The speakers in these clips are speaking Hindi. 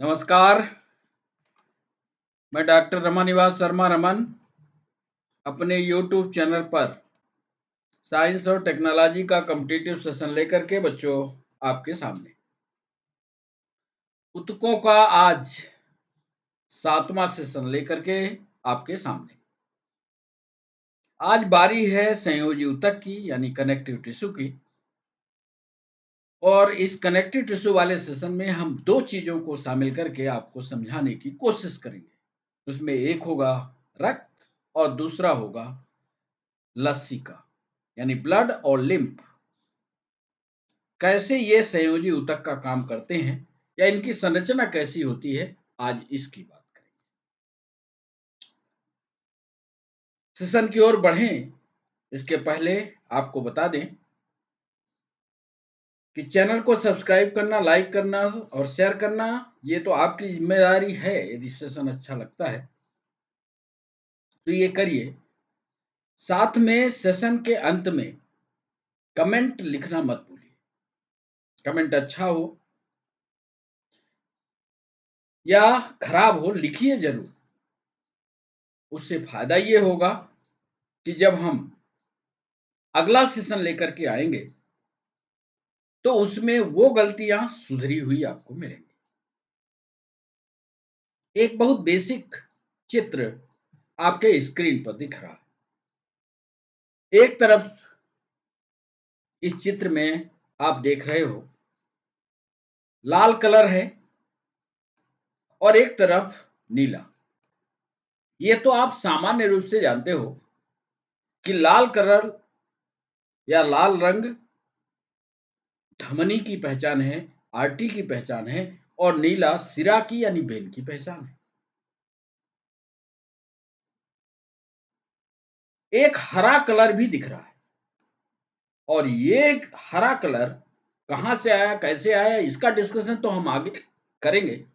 नमस्कार। मैं डॉक्टर रमानिवास शर्मा रमन अपने यूट्यूब चैनल पर साइंस और टेक्नोलॉजी का कॉम्पिटिटिव सेशन लेकर के बच्चों आपके सामने ऊतकों का आज 7वां सेशन लेकर के आपके सामने। आज बारी है संयोजी ऊतक की यानी कनेक्टिव टिश्यू की। और इस कनेक्टिव टिश्यू वाले सेशन में हम दो चीजों को शामिल करके आपको समझाने की कोशिश करेंगे। उसमें एक होगा रक्त और दूसरा होगा लसिका यानी ब्लड और लिम्फ। कैसे ये संयोजी ऊतक का काम करते हैं या इनकी संरचना कैसी होती है, आज इसकी बात करेंगे। सेशन की ओर बढ़ें इसके पहले आपको बता दें कि चैनल को सब्सक्राइब करना, लाइक करना और शेयर करना ये तो आपकी जिम्मेदारी है। यदि सेशन अच्छा लगता है तो ये करिए। साथ में सेशन के अंत में कमेंट लिखना मत भूलिए। कमेंट अच्छा हो या खराब हो, लिखिए जरूर। उससे फायदा ये होगा कि जब हम अगला सेशन लेकर के आएंगे तो उसमें वो गलतियां सुधरी हुई आपको मिलेंगी। एक बहुत बेसिक चित्र आपके स्क्रीन पर दिख रहा है। एक तरफ इस चित्र में आप देख रहे हो लाल कलर है और एक तरफ नीला। ये तो आप सामान्य रूप से जानते हो कि लाल कलर या लाल रंग धमनी की पहचान है, आर्टरी की पहचान है, और नीला सिरा की यानी वेन की पहचान है। एक हरा कलर भी दिख रहा है और ये हरा कलर कहां से आया, कैसे आया, इसका डिस्कशन तो हम आगे करेंगे।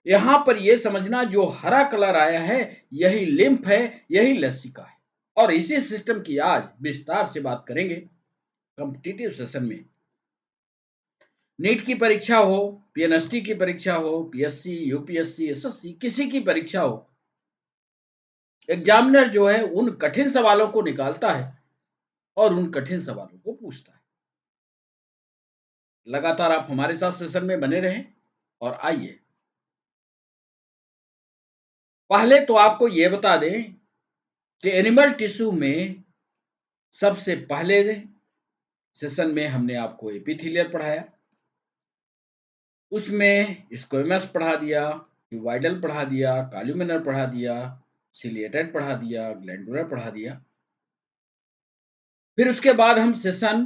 यहां पर यह समझना जो हरा कलर आया है यही लिम्फ है, यही लसिका है। और इसी सिस्टम की आज विस्तार से बात करेंगे कॉम्पिटिटिव सेशन में। नीट की परीक्षा हो, पीएनएसटी की परीक्षा हो, पीएससी, यूपीएससी, एसएससी, किसी की परीक्षा हो, एग्जामिनर जो है उन कठिन सवालों को निकालता है और उन कठिन सवालों को पूछता है। लगातार आप हमारे साथ सेशन में बने रहें और आइए पहले तो आपको यह बता दें कि एनिमल टिश्यू में सबसे पहले सेशन में हमने आपको एपिथेलियल पढ़ाया, उसमें स्क्वेमस पढ़ा दिया, क्यूबाइडल पढ़ा दिया, कॉलुमिनर पढ़ा दिया, सिलिएटेड पढ़ा दिया, ग्लैंडुलर पढ़ा दिया। फिर उसके बाद हम सेशन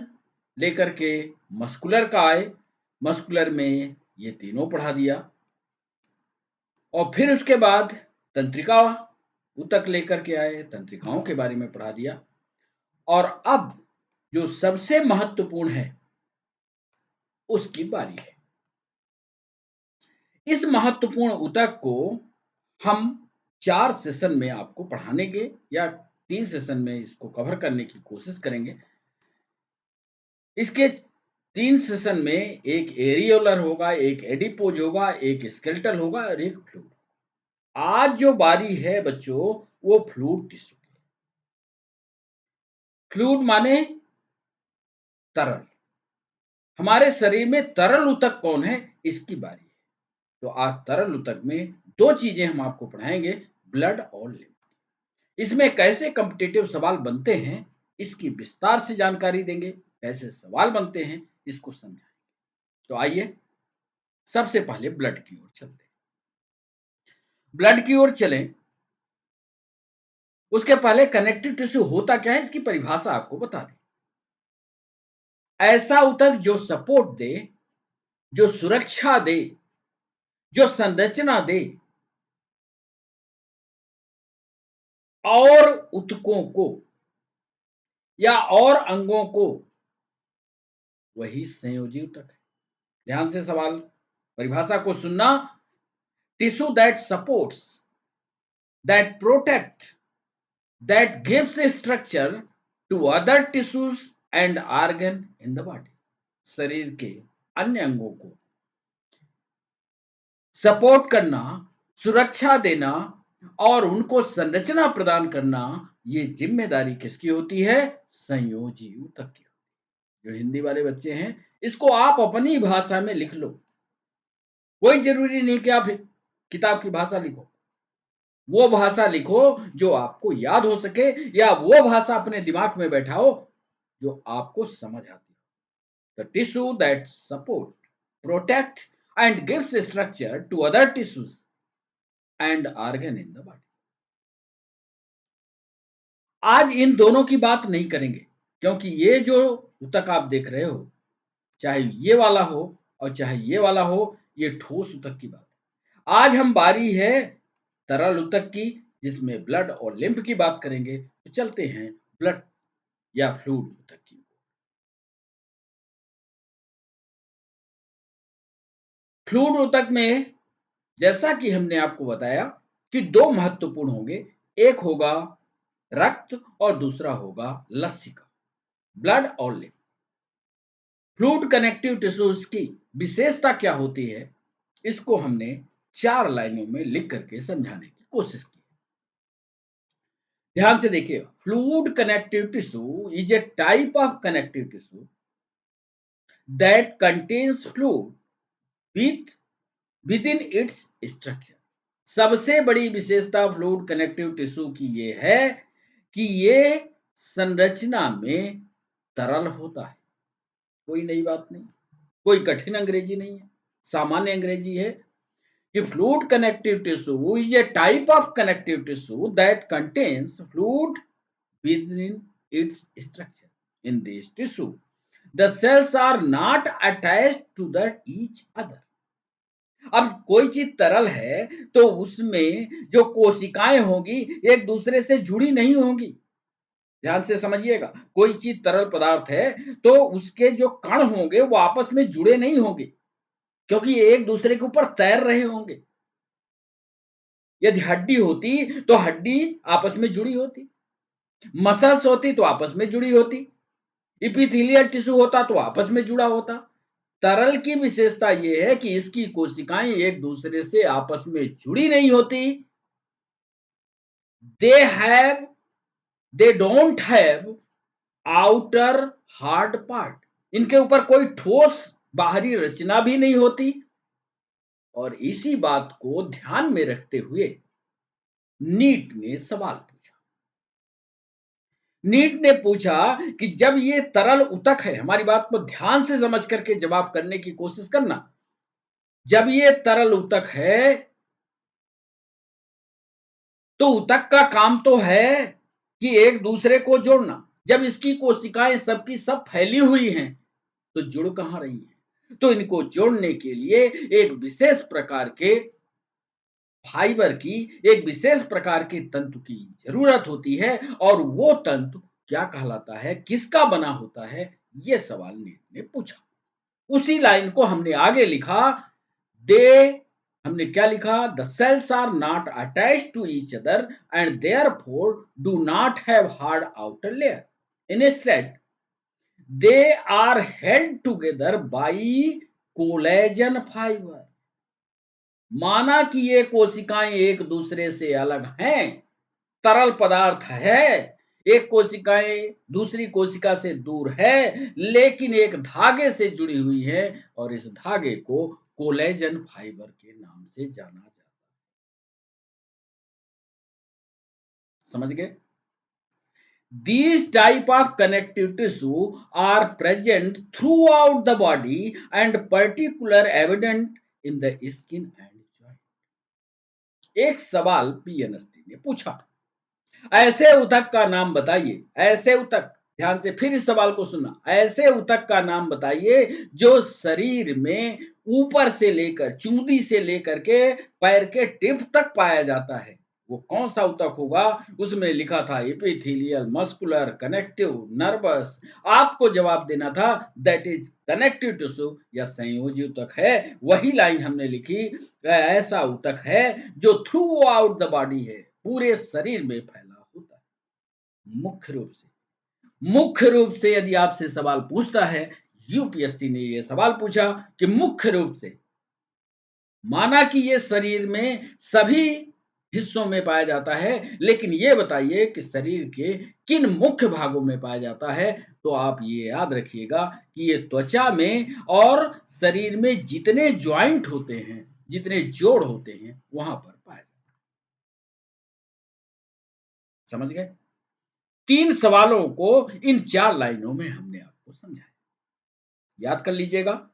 लेकर के मस्कुलर का आए। मस्कुलर में ये तीनों पढ़ा दिया और फिर उसके बाद तंत्रिका ऊतक लेकर के आए, तंत्रिकाओं के बारे में पढ़ा दिया। और अब जो सबसे महत्वपूर्ण है उसकी बारी है। इस महत्वपूर्ण ऊतक को हम 4 सेशन में आपको पढ़ाने के या 3 सेशन में इसको कवर करने की कोशिश करेंगे। इसके 3 सेशन में एक एरियोलर होगा, एक एडिपोज होगा, एक स्केलेटल होगा और एक फ्लूइड। आज जो बारी है बच्चों वो फ्लूइड टिश्यू की। फ्लूइड माने तरल। हमारे शरीर में तरल ऊतक कौन है इसकी बारी है। तो आज तरल ऊतक में दो चीजें हम आपको पढ़ाएंगे, ब्लड और लिम्फ। इसमें कैसे कॉम्पिटिटिव सवाल बनते हैं इसकी विस्तार से जानकारी देंगे, कैसे सवाल बनते हैं इसको समझाएंगे। तो आइए सबसे पहले ब्लड की ओर चलते हैं। ब्लड की ओर चलें उसके पहले कनेक्टिव टिश्यू होता क्या है इसकी परिभाषा आपको बता दें। ऐसा ऊतक जो सपोर्ट दे, जो सुरक्षा दे, जो संरचना दे और ऊतकों को या और अंगों को, वही संयोजी ऊतक है। ध्यान से सवाल परिभाषा को सुनना। Tissue that supports, that protect, that gives a structure to other tissues and organ in the body। शरीर के अन्य अंगों को सपोर्ट करना, सुरक्षा देना और उनको संरचना प्रदान करना, ये जिम्मेदारी किसकी होती है? संयोजी ऊतक की। जो हिंदी वाले बच्चे हैं, इसको आप अपनी भाषा में लिख लो। कोई जरूरी नहीं कि आप किताब की भाषा लिखो। वो भाषा लिखो जो आपको याद हो सके, या वो भाषा अपने दिमाग में बैठाओ जो आपको समझ आती हो। The tissue that support, protect and gives structure to other tissues and organ in the body. आज इन दोनों की बात नहीं करेंगे, क्योंकि ये जो ऊतक आप देख रहे हो, चाहे ये वाला हो और चाहे ये वाला हो, ये ठोस ऊतक की बात है। आज हम बारी है तरल ऊतक की, जिसमें ब्लड और लिम्फ की बात करेंगे। तो चलते हैं ब्लड या फ्लूइड ऊतक की। फ्लूइड ऊतक में जैसा कि हमने आपको बताया कि दो महत्वपूर्ण होंगे, एक होगा रक्त और दूसरा होगा लसिका, ब्लड और लिम्फ। फ्लूइड कनेक्टिव टिश्यूज की विशेषता क्या होती है, इसको हमने 4 लाइनों में लिख करके समझाने की कोशिश की। ध्यान से देखिए, fluid connective tissue is a type of connective tissue that contains fluid with with in its structure. सबसे बड़ी विशेषता फ्लूइड कनेक्टिव टिश्यू की ये है कि ये संरचना में तरल होता है। कोई नई बात नहीं, कोई कठिन अंग्रेजी नहीं है, सामान्य अंग्रेजी है कि fluid connective tissue is a type of connective tissue that contains fluid within its structure. In this tissue, the cells are not attached to the each other. अब कोई चीज तरल है तो उसमें जो कोशिकाएं होंगी एक दूसरे से जुड़ी नहीं होंगी। ध्यान से समझिएगा, कोई चीज तरल पदार्थ है तो उसके जो कण होंगे वो आपस में जुड़े नहीं होंगे, क्योंकि ये एक दूसरे के ऊपर तैर रहे होंगे। यदि हड्डी होती तो हड्डी आपस में जुड़ी होती, मसल्स होती तो आपस में जुड़ी होती, इपिथेलियल टिश्यू होता तो आपस में जुड़ा होता। तरल की विशेषता यह है कि इसकी कोशिकाएं एक दूसरे से आपस में जुड़ी नहीं होती। They have they don't have outer hard part, इनके ऊपर कोई ठोस बाहरी रचना भी नहीं होती। और इसी बात को ध्यान में रखते हुए नीट ने सवाल पूछा। नीट ने पूछा कि जब ये तरल ऊतक है, हमारी बात को ध्यान से समझ करके जवाब करने की कोशिश करना, जब ये तरल ऊतक है तो ऊतक का काम तो है कि एक दूसरे को जोड़ना। जब इसकी कोशिकाएं सबकी सब फैली हुई हैं तो जुड़ कहां रही हैं? तो इनको जोड़ने के लिए एक विशेष प्रकार के फाइबर की, एक विशेष प्रकार के तंतु की जरूरत होती है। और वो तंतु क्या कहलाता है, किसका बना होता है, ये सवाल नीट ने पूछा। उसी लाइन को हमने आगे लिखा। दे हमने क्या लिखा? The cells are not attached to each other and therefore do not have hard outer layer. Instead they are held together by collagen fiber. माना कि ये कोशिकाएं एक दूसरे से अलग हैं, तरल पदार्थ है, एक कोशिकाएं दूसरी कोशिका से दूर है, लेकिन एक धागे से जुड़ी हुई है और इस धागे को कोलेजन फाइबर के नाम से जाना जाता है। समझ गए? These type of connective tissue are present throughout the body and particular evident in the skin and joint. एक सवाल पीएनएसटी ने पूछा, ऐसे ऊतक का नाम बताइए। ऐसे ऊतक, ध्यान से फिर इस सवाल को सुनना, ऐसे ऊतक का नाम बताइए जो शरीर में ऊपर से लेकर, चूंदी से लेकर के पैर के टिप तक पाया जाता है। वो कौन सा ऊतक होगा? उसमें लिखा था एपिथेलियल, मस्कुलर, कनेक्टिव, नर्वस। आपको जवाब देना था दैट इज कनेक्टिव टिश्यू या संयोजी ऊतक है। वही लाइन हमने लिखी, ऐसा ऊतक है जो थ्रू आउट द बॉडी है, पूरे शरीर में फैला होता है। मुख्य रूप से यदि आपसे सवाल पूछता है, यूपीएससी ने यह सवाल पूछा कि मुख्य रूप से माना कि ये शरीर में सभी हिस्सों में पाया जाता है, लेकिन ये बताइए कि शरीर के किन मुख्य भागों में पाया जाता है? तो आप ये याद रखिएगा कि ये त्वचा में और शरीर में जितने जॉइंट होते हैं, जितने जोड़ होते हैं, वहाँ पर पाया जाता है। समझ गए? 3 सवालों को इन 4 लाइनों में हमने आपको समझाया। याद कर लीजिएगा।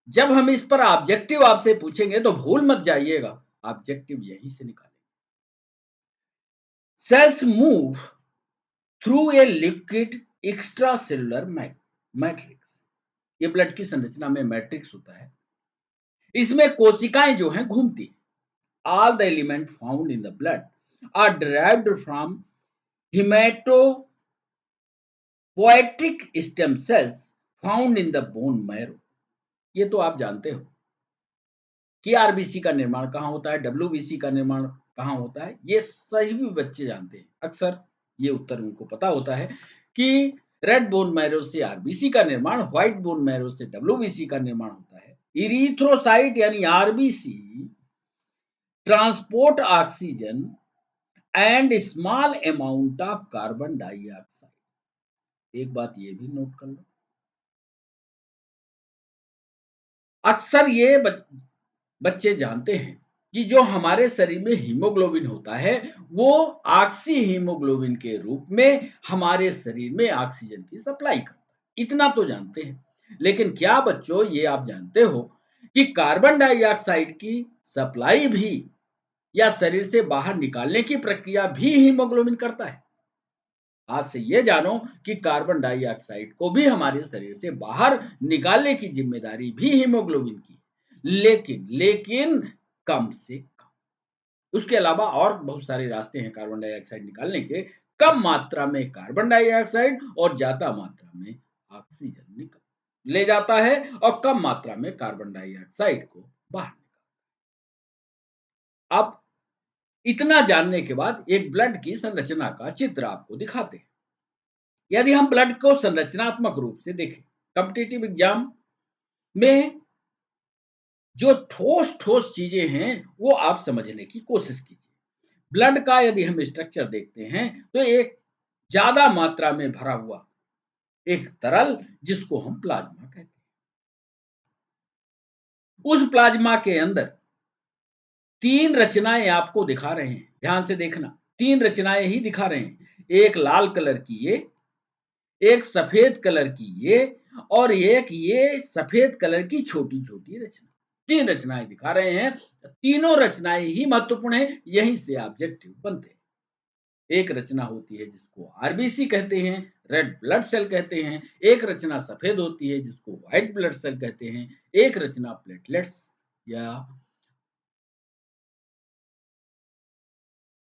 जब हम इस पर ऑब्जेक्टिव आपसे पूछेंगे तो भूल मत जाइएगा, ऑब्जेक्टिव यहीं से निकालेंगे। Cells move through a liquid extracellular matrix. ये ब्लड की संरचना में मैट्रिक्स होता है। इसमें कोशिकाएं जो हैं घूमती हैं। All the elements found in the blood are derived from hematopoietic stem cells found in the bone marrow। ये तो आप जानते हो कि आरबीसी का निर्माण कहाँ होता है, डब्ल्यूबीसी का निर्माण कहाँ होता है, ये सभी बच्चे जानते हैं। अक्सर ये उत्तर उनको पता होता है कि रेड बोन मैरो से आरबीसी का निर्माण, व्हाइट बोन मैरो से डब्ल्यूबीसी का निर्माण होता है। इरिथ्रोसाइट यानी RBC transport oxygen and small amount of carbon dioxide. एक बात ये भी नोट कर लो, अक्सर ये बच्चे जानते हैं कि जो हमारे शरीर में हीमोग्लोबिन होता है, वो ऑक्सी हीमोग्लोबिन के रूप में हमारे शरीर में ऑक्सीजन की सप्लाई करता है। इतना तो जानते हैं। लेकिन क्या बच्चों ये आप जानते हो कि कार्बन डाइऑक्साइड की सप्लाई भी या शरीर से बाहर निकालने की प्रक्रिया भी हीमोग्लोबिन करता है? आज से ये जानो कि कार्बन डाइऑक्साइड को भी हमारे शरीर से बाहर निकालने की जिम्मेदारी भी हीमोग्लोबिन की है। लेकिन कम से कम। उसके अलावा और बहुत सारे रास्ते हैं कार्बन डाइऑक्साइड निकालने के। कम मात्रा में कार्बन डाइऑक्साइड और ज्यादा मात्रा में ऑक्सीजन निकल ले जाता है और कम मात्रा में कार्बन डाइऑक्साइड को बाहर निकालता है। अब इतना जानने के बाद एक ब्लड की संरचना का चित्र आपको दिखाते हैं। यदि हम ब्लड को संरचनात्मक रूप से देखें, कॉम्पिटिटिव एग्जाम में जो ठोस ठोस चीजें हैं वो आप समझने की कोशिश कीजिए। ब्लड का यदि हम स्ट्रक्चर देखते हैं तो एक ज्यादा मात्रा में भरा हुआ एक तरल जिसको हम प्लाज्मा कहते हैं। उस प्लाज्मा के अंदर 3 रचनाएं आपको दिखा रहे हैं, ध्यान से देखना। 3 रचनाएं ही दिखा रहे हैं। एक लाल कलर की ये, एक सफेद कलर की ये, और एक ये सफेद कलर की छोटी छोटी रचना। 3 रचनाएं दिखा रहे हैं। तीनों रचनाएं ही महत्वपूर्ण है, यहीं से ऑब्जेक्टिव बनते हैं। एक रचना होती है जिसको आरबीसी कहते हैं, रेड ब्लड सेल कहते हैं। एक रचना सफेद होती है जिसको व्हाइट ब्लड सेल कहते हैं। एक रचना प्लेटलेट्स या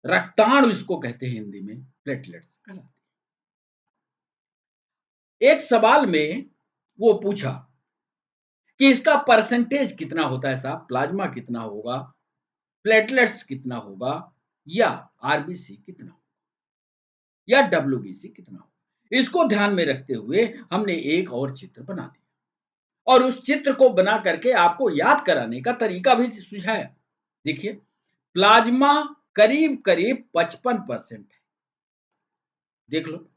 रक्ताणु इसको कहते हैं, हिंदी में प्लेटलेट्स कहलाते हैं। एक सवाल में वो पूछा कि इसका परसेंटेज कितना होता है साहब, प्लाज्मा कितना होगा, प्लेटलेट्स कितना होगा, या आरबीसी कितना होगा, या डब्ल्यूबीसी कितना होगा। इसको ध्यान में रखते हुए हमने एक और चित्र बना दिया और उस चित्र को बना करके आपको याद कराने का तरीका भी सुझाया। देखिए, प्लाज्मा करीब करीब 55% है। देख लो,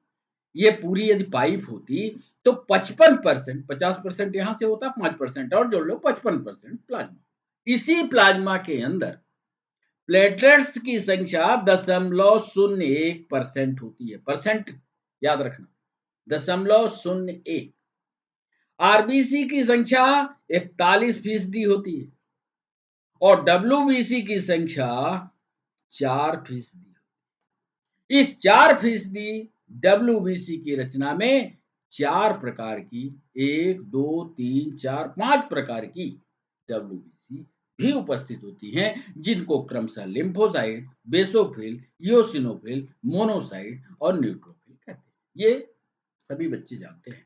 ये पूरी यदि पाइप होती तो 55%, 50% यहां से होता, 5% और जोड़ लो, 55% प्लाज्मा। इसी प्लाज्मा के अंदर प्लेटलेट्स की संख्या 0.01% होती है। परसेंट याद रखना, 0.01। आरबीसी की संख्या 41% होती है और डब्ल्यूबीसी की संख्या 4%। इस 4% डब्ल्यूबीसी की रचना में 4 प्रकार की, 1 2 3 4 5 प्रकार की डब्ल्यूबीसी भी उपस्थित होती हैं, जिनको क्रमशः लिम्फोसाइट, बेसोफिल, इयोसिनोफिल, मोनोसाइट और न्यूट्रोफिल कहते हैं। ये सभी बच्चे जानते हैं,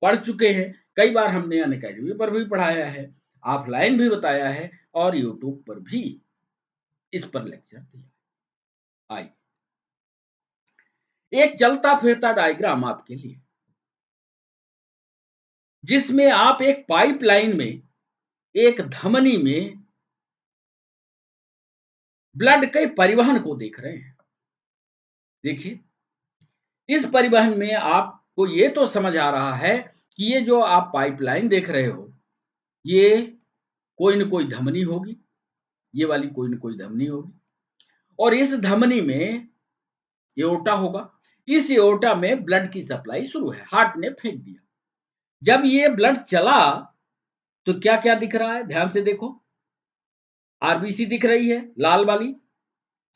पढ़ चुके हैं। कई बार हमने अनअकैडमी पर भी पढ़ाया है, ऑफलाइन भी बताया है और यूट्यूब पर भी इस पर लेक्चर दिया। आइए एक चलता फिरता डायग्राम आपके लिए, जिसमें आप एक पाइपलाइन में, एक धमनी में ब्लड के परिवहन को देख रहे हैं। देखिए, इस परिवहन में आपको ये तो समझ आ रहा है कि ये जो आप पाइपलाइन देख रहे हो, ये कोई न कोई धमनी होगी, ये वाली कोई न कोई धमनी होगी, और इस धमनी में एओर्टा होगा। इस एओर्टा में ब्लड की सप्लाई शुरू है, हार्ट ने फेंक दिया। जब ये ब्लड चला तो क्या-क्या दिख रहा है? ध्यान से देखो। आरबीसी दिख रही है, लाल वाली।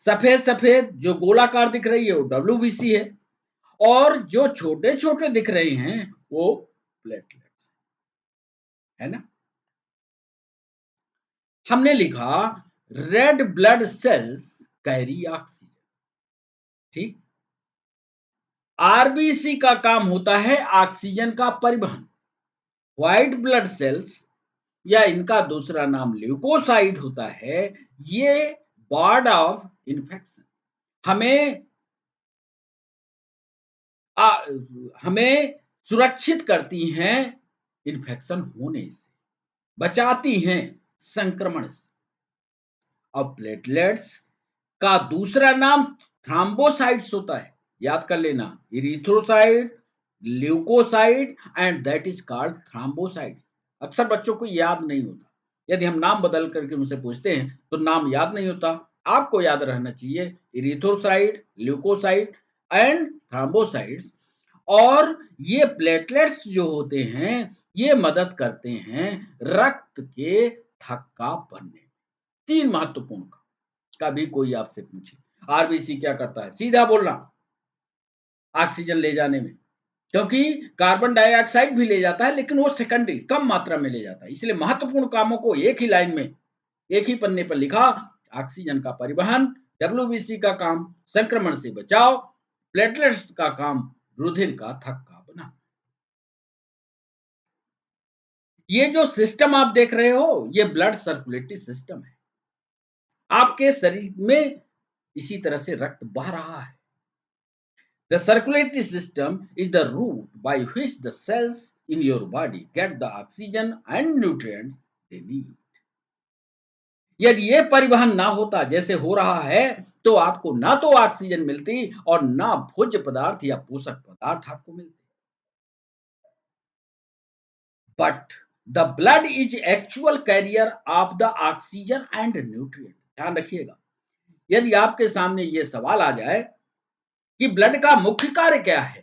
सफेद-सफेद जो गोलाकार दिख रही है वो डब्ल्यूबीसी है, और जो छोटे-छोटे दिख रहे हैं वो प्लेटलेट्स, है ना? हमने लिखा red blood sales carry oxygen, ठीक? आरबीसी का काम होता है ऑक्सीजन का परिवहन। व्हाइट ब्लड सेल्स या इनका दूसरा नाम ल्यूकोसाइट होता है, ये वार्ड ऑफ इन्फेक्शन हमें आ, हमें सुरक्षित करती हैं इन्फेक्शन होने से, बचाती हैं संक्रमण से। अब प्लेटलेट्स का दूसरा नाम थ्रोम्बोसाइट्स होता है, याद कर लेना, erythrocyte, leukocyte and that is called thrombocytes. अक्सर बच्चों को याद नहीं होता, यदि हम नाम बदल करके उनसे पूछते हैं तो नाम याद नहीं होता। आपको याद रहना चाहिए इरिथ्रोसाइट, ल्यूकोसाइट एंड थ्रोम्बोसाइट्स। और ये प्लेटलेट्स जो होते हैं ये मदद करते हैं रक्त के थक्का बनने में। तीन महत्वपूर्ण का, कभी कोई आपसे पूछे आरबीसी क्या करता है, सीधा बोलना ऑक्सीजन ले जाने में, क्योंकि कार्बन डाइऑक्साइड भी ले जाता है लेकिन वो सेकेंडरी कम मात्रा में ले जाता है, इसलिए महत्वपूर्ण कामों को एक ही लाइन में एक ही पन्ने पर लिखा। ऑक्सीजन का परिवहन, डब्ल्यूबीसी का काम संक्रमण से बचाव, प्लेटलेट्स का काम रुधिर का थक्का बना। ये जो सिस्टम आप देख रहे हो ये ब्लड सर्कुलेटरी सिस्टम है, आपके शरीर में इसी तरह से रक्त बह रहा है। The circulatory system is the route by which the cells in your body get the oxygen and nutrients they need. यदि ये परिवहन ना होता जैसे हो रहा है तो आपको ना तो ऑक्सीजन मिलती और ना भोज्य पदार्थ या पोषक पदार्थ आपको मिलते। But the blood is actual carrier of the oxygen and nutrient. ध्यान रखिएगा, यदि आपके सामने ये सवाल आ जाए कि ब्लड का मुख्य कार्य क्या है,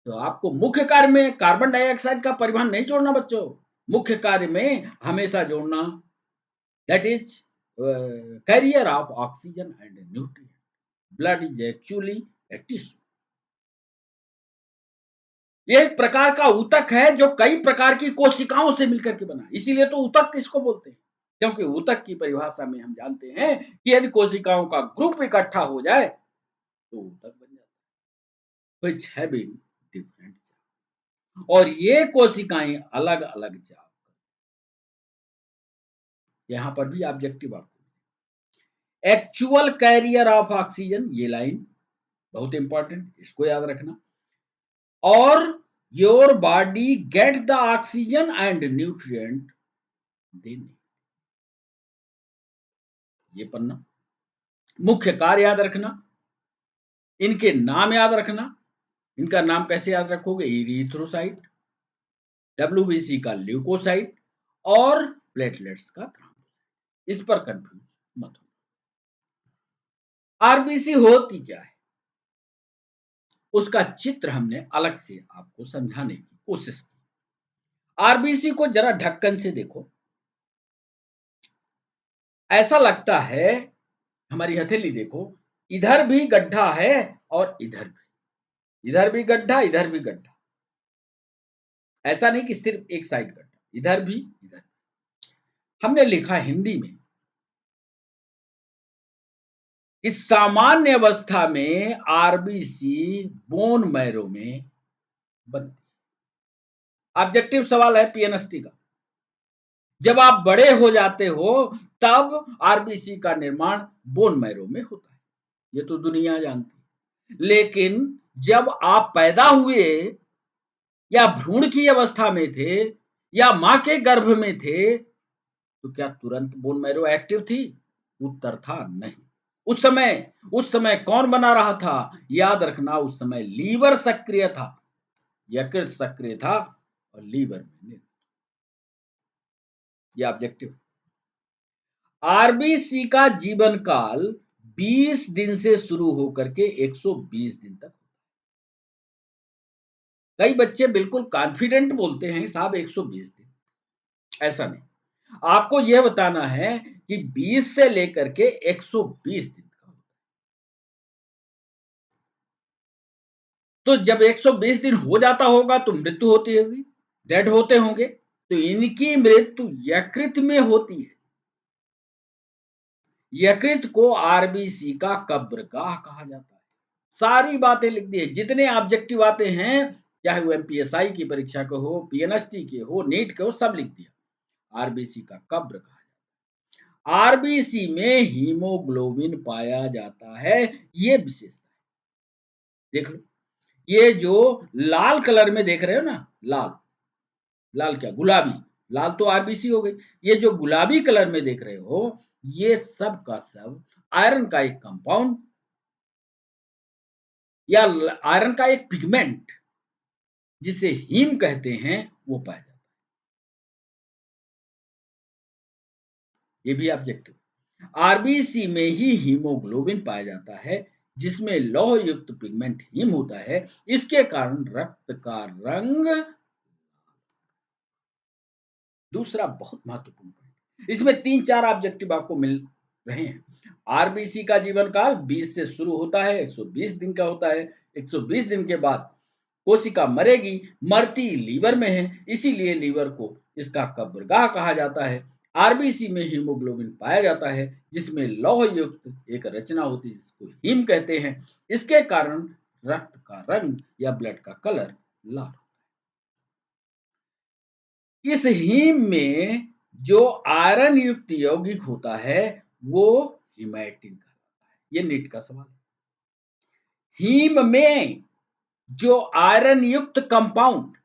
तो आपको मुख्य कार्य में कार्बन डाइऑक्साइड का परिवहन नहीं जोड़ना बच्चों, मुख्य कार्य में हमेशा जोड़ना that is carrier of oxygen and nutrient. Blood is actually a tissue, ये एक प्रकार का ऊतक है जो कई प्रकार की कोशिकाओं से मिलकर के बना, इसीलिए तो ऊतक किसको बोलते हैं, क्योंकि ऊतक की परिभाषा में हम जानते हैं कि यदि कोशिकाओं का ग्रुप इकट्ठा हो जाए तो ऊतक बन जाता है, व्हिच हैविंग डिफरेंट, और ये कोशिकाएं अलग अलग जात। यहां पर भी ऑब्जेक्टिव आपको एक्चुअल कैरियर ऑफ ऑक्सीजन, ये लाइन बहुत इंपॉर्टेंट, इसको याद रखना, और your body get the oxygen and nutrient देने, ये पन्ना मुख्य कार्य याद रखना, इनके नाम याद रखना। इनका नाम कैसे याद रखोगे, इरिथ्रोसाइट, डब्ल्यूबीसी का ल्यूकोसाइट और प्लेटलेट्स का थ्रोम्बोसाइट, इस पर कंफ्यूज मत हो। आरबीसी होती क्या है उसका चित्र हमने अलग से आपको समझाने की कोशिश की। आरबीसी को जरा ढक्कन से देखो, ऐसा लगता है, हमारी हथेली देखो, इधर भी गड्ढा है और इधर भी गड्ढा, इधर भी गड्ढा, ऐसा नहीं कि सिर्फ एक साइड गड्ढा, इधर भी इधर भी। हमने लिखा हिंदी में, इस सामान्य अवस्था में आरबीसी बोन मैरो में बनती है। ऑब्जेक्टिव सवाल है पीएनएसटी का, जब आप बड़े हो जाते हो तब आरबीसी का निर्माण बोन मैरो में होता है, ये तो दुनिया जानती है। लेकिन जब आप पैदा हुए या भ्रूण की अवस्था में थे या मां के गर्भ में थे तो क्या तुरंत बोन मैरो एक्टिव थी? उत्तर था नहीं। उस समय कौन बना रहा था? याद रखना, उस समय लीवर सक्रिय था, यकृत सक्रिय था और लीवर में। ये ऑब्जेक्टिव। आरबीसी का जीवन काल 20 दिन से शुरू होकर के 120 दिन तक। कई बच्चे बिल्कुल कॉन्फिडेंट बोलते हैं साहब 120 दिन, ऐसा नहीं। आपको यह बताना है कि 20 से लेकर के 120 दिन का। तो जब 120 दिन हो जाता होगा तो मृत्यु होती होगी, डेड होते होंगे, तो इनकी मृत्यु यकृत में होती है। यकृत को आरबीसी का कब्रगाह कहा जाता है। सारी बातें लिख दी है, जितने ऑब्जेक्टिव आते हैं, चाहे वो एमपीएसआई की परीक्षा के हो, पीएनएसटी के हो, नीट के हो, सब लिख दिया। आरबीसी का कब्र कहा जाता है। आरबीसी में हीमोग्लोबिन पाया जाता है, ये विशेषता है। देख लो, ये जो लाल कलर में देख रहे हो ना, लाल लाल क्या, गुलाबी, लाल तो आरबीसी हो गई। ये जो गुलाबी कलर में देख रहे हो, ये सब का सब आयरन का एक कंपाउंड या आयरन का एक पिगमेंट जिसे हीम कहते हैं, वो पाया जाता है। ये भी ऑब्जेक्टिव। आरबीसी में ही हीमोग्लोबिन पाया जाता है, जिसमें लौह युक्त पिगमेंट हीम होता है। इसके कारण रक्त का रंग। दूसरा बहुत महत्वपूर्ण पॉइंट, इसमें 3-4 ऑब्जेक्टिव आपको मिल रहे हैं। आरबीसी का जीवन काल 20 से शुरू होता है, 120 दिन का होता है। 120 दिन के बाद कोशिका मरेगी, मरती लीवर में है, इसीलिए लीवर को इसका कब्रगाह कहा जाता है। आरबीसी में हीमोग्लोबिन पाया जाता है, जिसमें लौह युक्त एक रचना होती है, जिसको हीम कहते हैं। इसके कारण रक्त का रंग या ब्लड का कलर लाल। इस हीम में जो आयरन युक्त यौगिक होता है, वो हिमैटिन कहलाता है। ये नीट का सवाल है। हीम में जो आयरन युक्त कंपाउंड,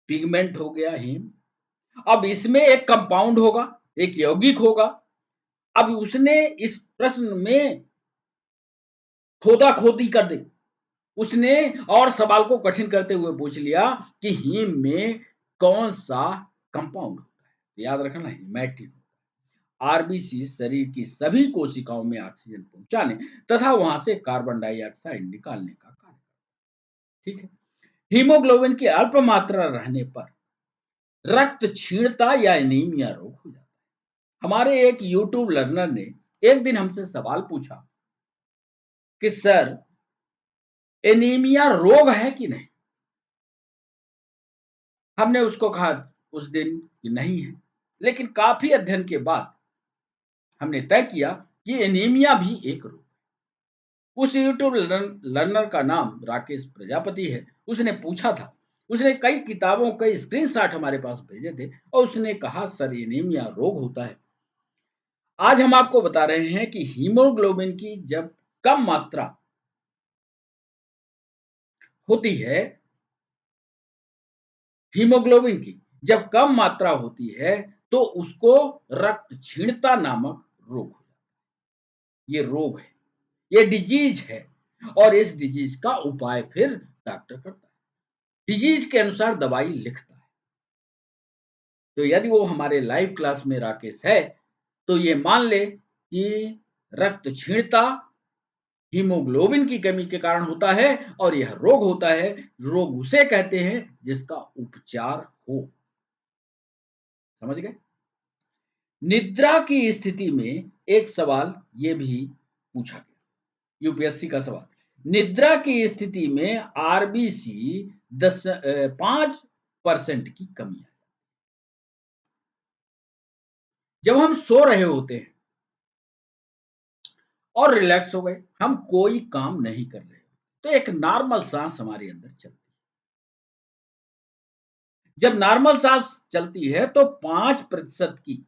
पिगमेंट हो गया हीम, अब इसमें एक कंपाउंड होगा, एक यौगिक होगा। अब उसने इस प्रश्न में खोदा खोदी कर दी, उसने और सवाल को कठिन करते हुए पूछ लिया कि हीम में कौन सा कंपाउंड होता है। याद रखना, हिमैटिन। आरबीसी शरीर की सभी कोशिकाओं में ऑक्सीजन पहुंचाने तथा वहां से कार्बन डाइऑक्साइड निकालने का कार्य। ठीक है। हीमोग्लोबिन की अल्प मात्रा रहने पर रक्त क्षीणता या एनीमिया रोग हो जाता है। हमारे एक यूट्यूब लर्नर ने एक दिन हमसे सवाल पूछा कि सर, एनीमिया रोग है कि नहीं? हमने उसको कहा उस दिन कि नहीं है, लेकिन काफी अध्ययन के बाद हमने तय किया कि एनीमिया भी एक रोग। उस यूट्यूब लर्नर का नाम राकेश प्रजापति है। उसने पूछा था, उसने कई किताबों कई स्क्रीनशॉट हमारे पास भेजे थे और उसने कहा सर, एनीमिया रोग होता है। आज हम आपको बता रहे हैं कि हीमोग्लोबिन की जब कम मात्रा होती है, हीमोग्लोबिन की जब कम मात्रा होती है, तो उसको रक्त क्षीणता नामक रोग हो जाता है। ये रोग है, ये डिजीज है, और इस डिजीज का उपाय फिर डॉक्टर करता है, डिजीज के अनुसार दवाई लिखता है। तो यदि वो हमारे लाइव क्लास में राकेश है, तो ये मान ले कि रक्त क्षीणता हीमोग्लोबिन की कमी के कारण होता है, और यह रोग होता है। रोग उसे कहते हैं जिसका उपचार हो। समझ गए? निद्रा की स्थिति में एक सवाल ये भी पूछा गया, यूपीएससी का सवाल। निद्रा की स्थिति में आरबीसी 5% की कमी है। जब हम सो रहे होते हैं और रिलैक्स हो गए, हम कोई काम नहीं कर रहे, तो एक नॉर्मल सांस हमारे अंदर चलती है। जब नॉर्मल सांस चलती है तो 5% की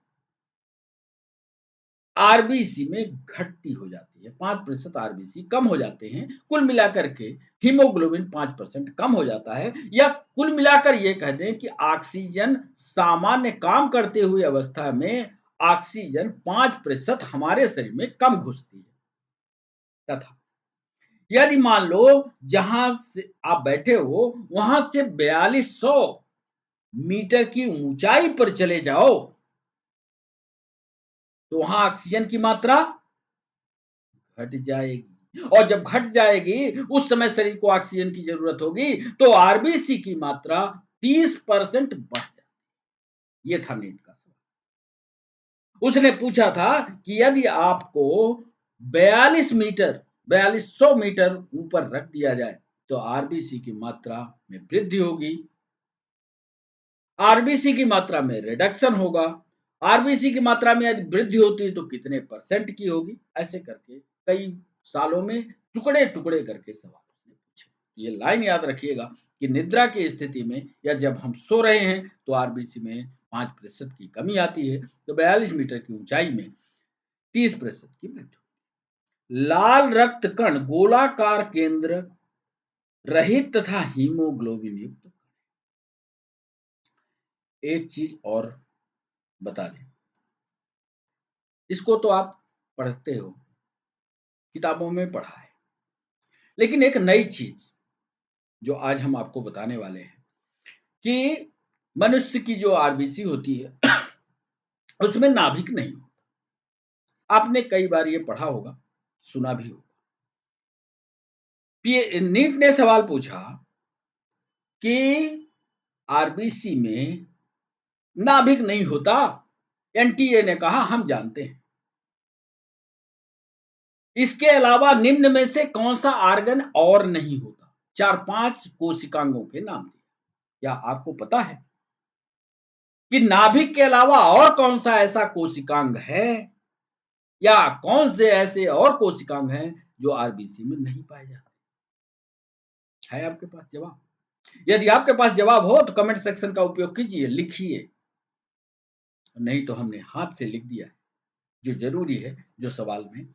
आरबीसी में घटती हो जाती है। 5% आरबीसी कम हो जाते हैं। कुल मिलाकर के हीमोग्लोबिन 5% कम हो जाता है, या कुल मिलाकर ये कह दें कि ऑक्सीजन सामान्य काम करते हुए अवस्था में ऑक्सीजन 5% हमारे शरीर में कम घुसती है। तथा यदि मान लो जहां से आप बैठे हो वहां से 4200 मीटर की ऊंचाई पर चले जाओ तो वहां ऑक्सीजन की मात्रा घट जाएगी, और जब घट जाएगी उस समय शरीर को ऑक्सीजन की जरूरत होगी, तो आरबीसी की मात्रा 30% बढ़ जाती। ये था नीट का सवाल। उसने पूछा था कि यदि आपको 4200 मीटर ऊपर रख दिया जाए तो आरबीसी की मात्रा में वृद्धि होगी, आरबीसी की मात्रा में रिडक्शन होगा, आरबीसी की मात्रा में यदि वृद्धि होती है तो कितने परसेंट की होगी। ऐसे करके कई सालों में टुकड़े टुकड़े करके सवाल उसने पूछे। ये लाइन याद रखिएगा कि निद्रा की स्थिति में या जब हम सो रहे हैं तो आरबीसी में 5% की कमी आती है, तो 42 मीटर की ऊंचाई में 30% की वृद्धि। लाल रक्त कण गोलाकार केंद्र रहित तथा हीमोग्लोबिन युक्त। एक चीज और बता दें, इसको तो आप पढ़ते हो, किताबों में पढ़ा है, लेकिन एक नई चीज जो आज हम आपको बताने वाले हैं कि मनुष्य की जो आरबीसी होती है उसमें नाभिक नहीं होता। आपने कई बार ये पढ़ा होगा, सुना भी होगा। नीट ने सवाल पूछा कि आरबीसी में नाभिक नहीं होता। एनटीए ने कहा हम जानते हैं। इसके अलावा निम्न में से कौन सा आर्गन और नहीं होता? 4-5 कोशिकांगों के नाम दिए। क्या आपको पता है कि नाभिक के अलावा और कौन सा ऐसा कोशिकांग है, या कौन से ऐसे और कोशिकांग हैं जो आरबीसी में नहीं पाए जाते? है आपके पास जवाब? यदि आपके पास जवाब हो तो कमेंट सेक्शन का उपयोग कीजिए, लिखिए। नहीं तो हमने हाथ से लिख दिया है, जो जरूरी है, जो सवाल में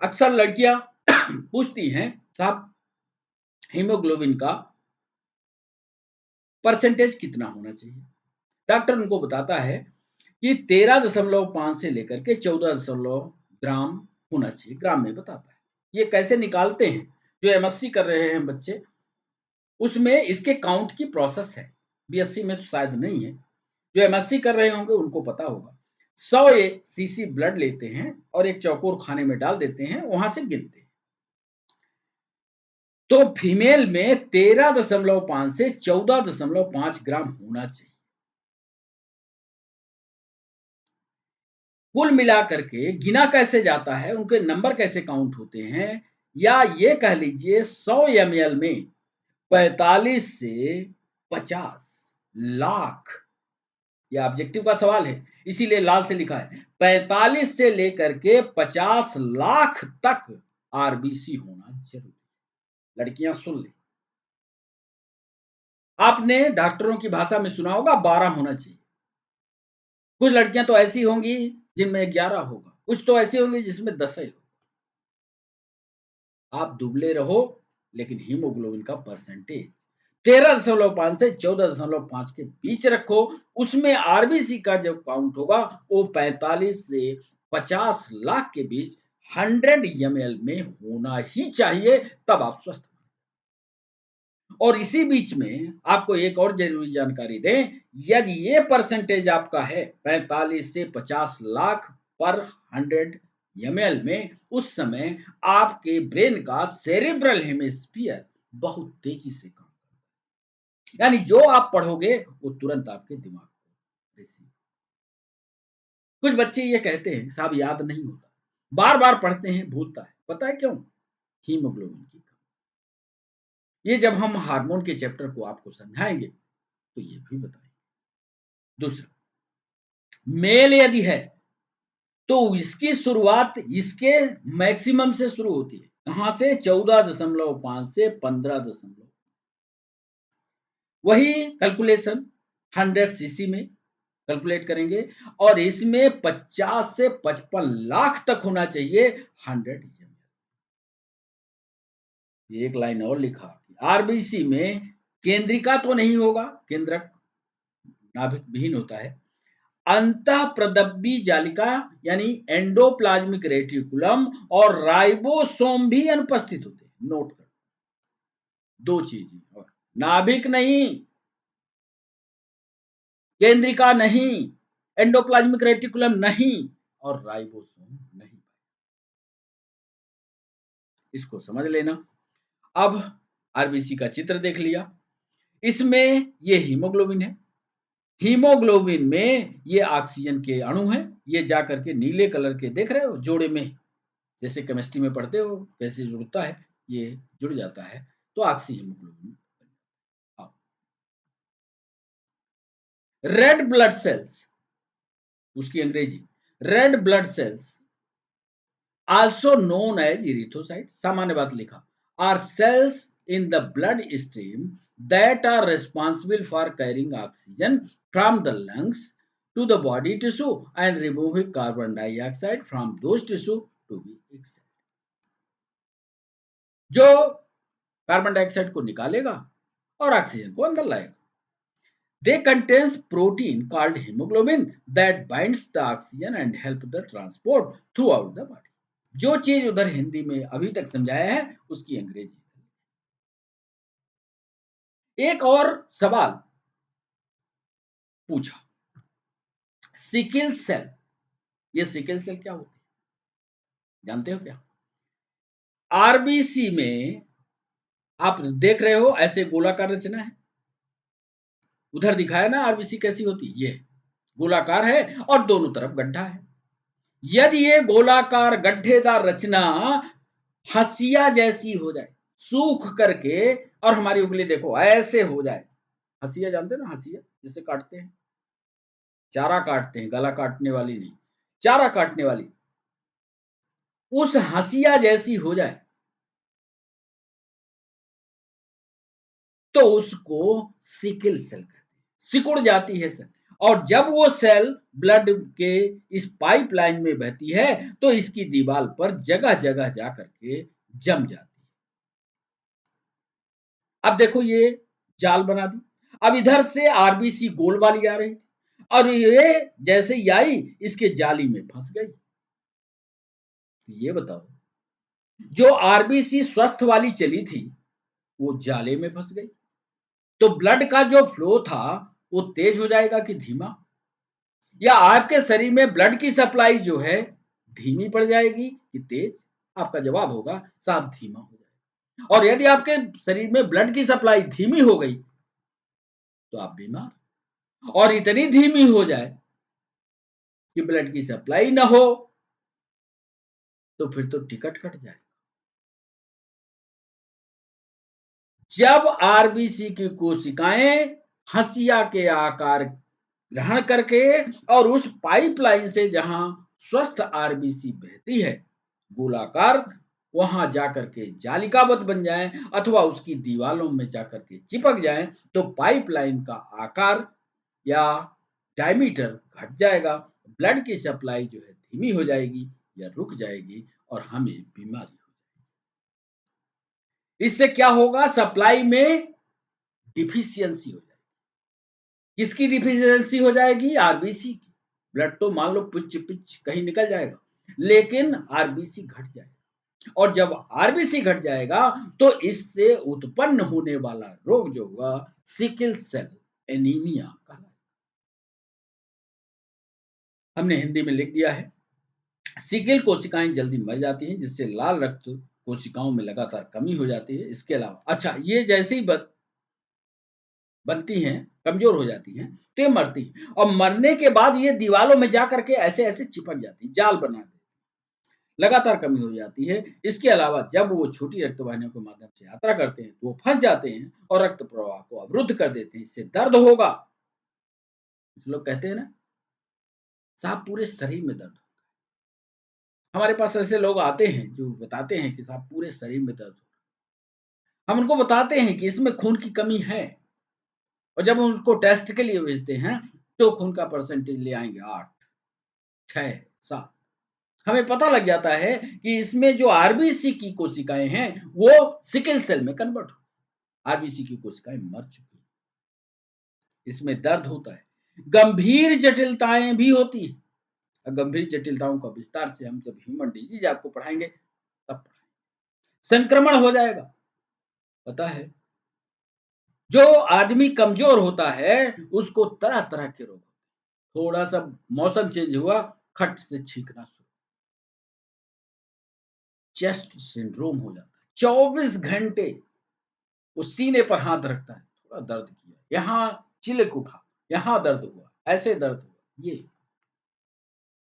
अक्सर लड़कियां पूछती हैं, साहब हीमोग्लोबिन का परसेंटेज कितना होना चाहिए? डॉक्टर उनको बताता है कि 13.5 से लेकर के 14 ग्राम होना चाहिए। ग्राम में बताता है। ये कैसे निकालते हैं? जो एमएससी कर रहे हैं बच्चे, उसमें इसके काउंट की प्रोसेस है। बीएससी में तो शायद नहीं है। जो एमएससी कर रहे होंगे उनको पता होगा। 100 सीसी ब्लड लेते हैं और एक चौकोर खाने में डाल देते हैं, वहां से गिनते हैं। तो फीमेल में 13.5 से 14.5 ग्राम होना चाहिए। कुल मिलाकर के गिना कैसे जाता है, उनके नंबर कैसे काउंट होते हैं, या ये कह लीजिए 100 ml में 45 से 50 लाख, यह ऑब्जेक्टिव का सवाल है इसीलिए लाल से लिखा है, 45 से लेकर के 50 लाख तक आरबीसी होना जरूरी। लड़कियां सुन ले, आपने डॉक्टरों की भाषा में सुना होगा 12 होना चाहिए। कुछ लड़कियां तो ऐसी होंगी जिनमें 11 होगा, कुछ तो ऐसी होंगी जिसमें 10 ही होगा। आप दुबले रहो लेकिन हीमोग्लोबिन का परसेंटेज 13.5 से 14.5 के बीच रखो। उसमें आरबीसी का जब काउंट होगा वो 45 से 50 लाख के बीच 100 ml में होना ही चाहिए, तब आप स्वस्थ। और इसी बीच में आपको एक और जरूरी जानकारी दें, यदि ये परसेंटेज आपका है 45 से 50 लाख पर 100 ml में, उस समय आपके ब्रेन का सेरिब्रल हेमिस्फीयर बहुत तेजी से काम करता है। यानी जो आप पढ़ोगे वो तुरंत आपके दिमाग को रिसीव। कुछ बच्चे ये कहते हैं साहब याद नहीं होता, बार बार पढ़ते हैं भूलता है। पता है क्यों? हीमोग्लोबिन की कमी। ये जब हम हार्मोन के चैप्टर को आपको समझाएंगे तो ये भी बताएंगे। दूसरा, मेल यदि है तो इसकी शुरुआत इसके मैक्सिमम से शुरू होती है। कहां से? 14.5 से 15। वही कैलकुलेशन 100 सीसी में कैलकुलेट करेंगे, और इसमें 50 से 55 लाख तक होना चाहिए 100 ml। एक लाइन और लिखा, आरबीसी में केंद्रिका तो नहीं होगा, केंद्रक नाभिक विहीन होता है, अंतः प्रदब्बी जालिका यानी एंडोप्लाज्मिक रेटिकुलम और राइबोसोम भी अनुपस्थित होते हैं। नोट कर, दो चीजें, और नाभिक नहीं, केंद्रिका नहीं, एंडोप्लाज्मिक रेटिकुलम नहीं, और राइबोसोम नहीं। इसको समझ लेना। अब आरबीसी का चित्र देख लिया, इसमें ये हीमोग्लोबिन है, हीमोग्लोबिन में ये ऑक्सीजन के अणु हैं, ये जाकर के नीले कलर के देख रहे हो जोड़े में, जैसे केमिस्ट्री में पढ़ते हो कैसे जुड़ता है, ये जुड़ जाता है तो oxyhaemoglobin. Red blood cells, उसकी अंग्रेजी red blood cells also known as erythrocyte, सामान्य बात लिखा, are cells in the blood stream that are responsible for carrying oxygen from the lungs to the body tissue and removing carbon dioxide from those tissue to be exhaled। जो कार्बन डाइऑक्साइड को निकालेगा और ऑक्सीजन को अंदर लाएगा। They contains protein called hemoglobin that binds the oxygen and help the transport throughout the body। जो चीज उधर हिंदी में अभी तक समझाया है उसकी अंग्रेजी। एक और सवाल पूछा, सिकल सेल, ये सिकल सेल क्या होती है जानते हो क्या? आरबीसी में आप देख रहे हो ऐसे गोलाकार रचना है, उधर दिखाया ना आरबीसी कैसी होती, ये गोलाकार है और दोनों तरफ गड्ढा है। यदि ये गोलाकार गड्ढेदार रचना हंसिया जैसी हो जाए, सूख करके, और हमारी उंगली देखो ऐसे हो जाए, हंसिया जानते हो ना, हंसिया जिसे काटते हैं, चारा काटते हैं, गला काटने वाली नहीं, चारा काटने वाली, उस हंसिया जैसी हो जाए तो उसको सिकल सेल कहते हैं, सिकुड़ जाती है सेल, और जब वो सेल ब्लड के इस पाइपलाइन में बहती है तो इसकी दीवार पर जगह जगह जाकर के जम जाती है। अब देखो ये जाल बना दी, अब इधर से आरबीसी गोल वाली आ रही थी और ये जैसे ही आई इसके जाली में फंस गई। ये बताओ, जो आरबीसी स्वस्थ वाली चली थी वो जाले में फंस गई, तो ब्लड का जो फ्लो था वो तेज हो जाएगा कि धीमा, या आपके शरीर में ब्लड की सप्लाई जो है धीमी पड़ जाएगी कि तेज? आपका जवाब होगा साहब धीमा हो जाएगा। और यदि आपके शरीर में ब्लड की सप्लाई धीमी हो गई तो आप बीमार, और इतनी धीमी हो जाए कि ब्लड की सप्लाई ना हो तो फिर तो टिकट कट जाए। जब आरबीसी की कोशिकाएं हंसिया के आकार ग्रहण करके और उस पाइपलाइन से जहां स्वस्थ आरबीसी बहती है गोलाकार, वहां जाकर के जालिकाबद्ध बन जाए अथवा उसकी दीवारों में जाकर के चिपक जाए तो पाइपलाइन का आकार या डायमीटर घट जाएगा, ब्लड की सप्लाई जो है धीमी हो जाएगी या रुक जाएगी और हमें बीमारी हो जाएगी। इससे क्या होगा, सप्लाई में डिफिशियंसी हो जाएगी। किसकी डिफिशियंसी हो जाएगी? आरबीसी की। ब्लड तो मान लो पिच पिच कहीं निकल जाएगा, लेकिन आरबीसी घट जाएगा, और जब आरबीसी घट जाएगा तो इससे उत्पन्न होने वाला रोग जो होगा सिकल सेल एनीमिया कहलाएगा। हमने हिंदी में लिख दिया है, सिकल कोशिकाएं जल्दी मर जाती हैं जिससे लाल रक्त कोशिकाओं में लगातार कमी हो जाती है। इसके अलावा अच्छा, ये जैसे ही बनती हैं, कमजोर हो जाती हैं तो ये मरती हैं, और मरने के बाद ये दीवारों में जा करके ऐसे ऐसे चिपक जाती, जाल बना देती, लगातार कमी हो जाती है। इसके अलावा जब वो छोटी रक्त वाहिनियों के माध्यम से यात्रा करते हैं तो वो फंस जाते हैं और रक्त प्रवाह को अवरुद्ध कर देते हैं, इससे दर्द होगा। कुछ लोग कहते हैं ना साहब पूरे शरीर में दर्द, हमारे पास ऐसे लोग आते हैं जो बताते हैं कि साहब पूरे शरीर में दर्द, हम उनको बताते हैं कि इसमें खून की कमी है, और जब हम उसको टेस्ट के लिए भेजते हैं तो खून का परसेंटेज ले आएंगे 8, 6, 7। हमें पता लग जाता है कि इसमें जो आरबीसी की कोशिकाएं हैं वो सिकल सेल में कन्वर्ट हो, आरबीसी की कोशिकाएं मर चुकी हैं। इसमें दर्द होता है, गंभीर जटिलताएं भी होती है। गंभीर जटिलताओं का विस्तार से हम जब ह्यूमन डिजीज आपको पढ़ाएंगे तब पढ़ाएंगे। संक्रमण हो जाएगा, पता है जो आदमी कमजोर होता है उसको तरह तरह के रोग, थोड़ा सा मौसम चेंज हुआ खट से छींकना शुरू, चेस्ट सिंड्रोम हो जाता है। 24 घंटे वो सीने पर हाथ रखता है, थोड़ा दर्द किया, यहाँ चिलक उठा, यहाँ दर्द हुआ, ऐसे दर्द हुआ ये।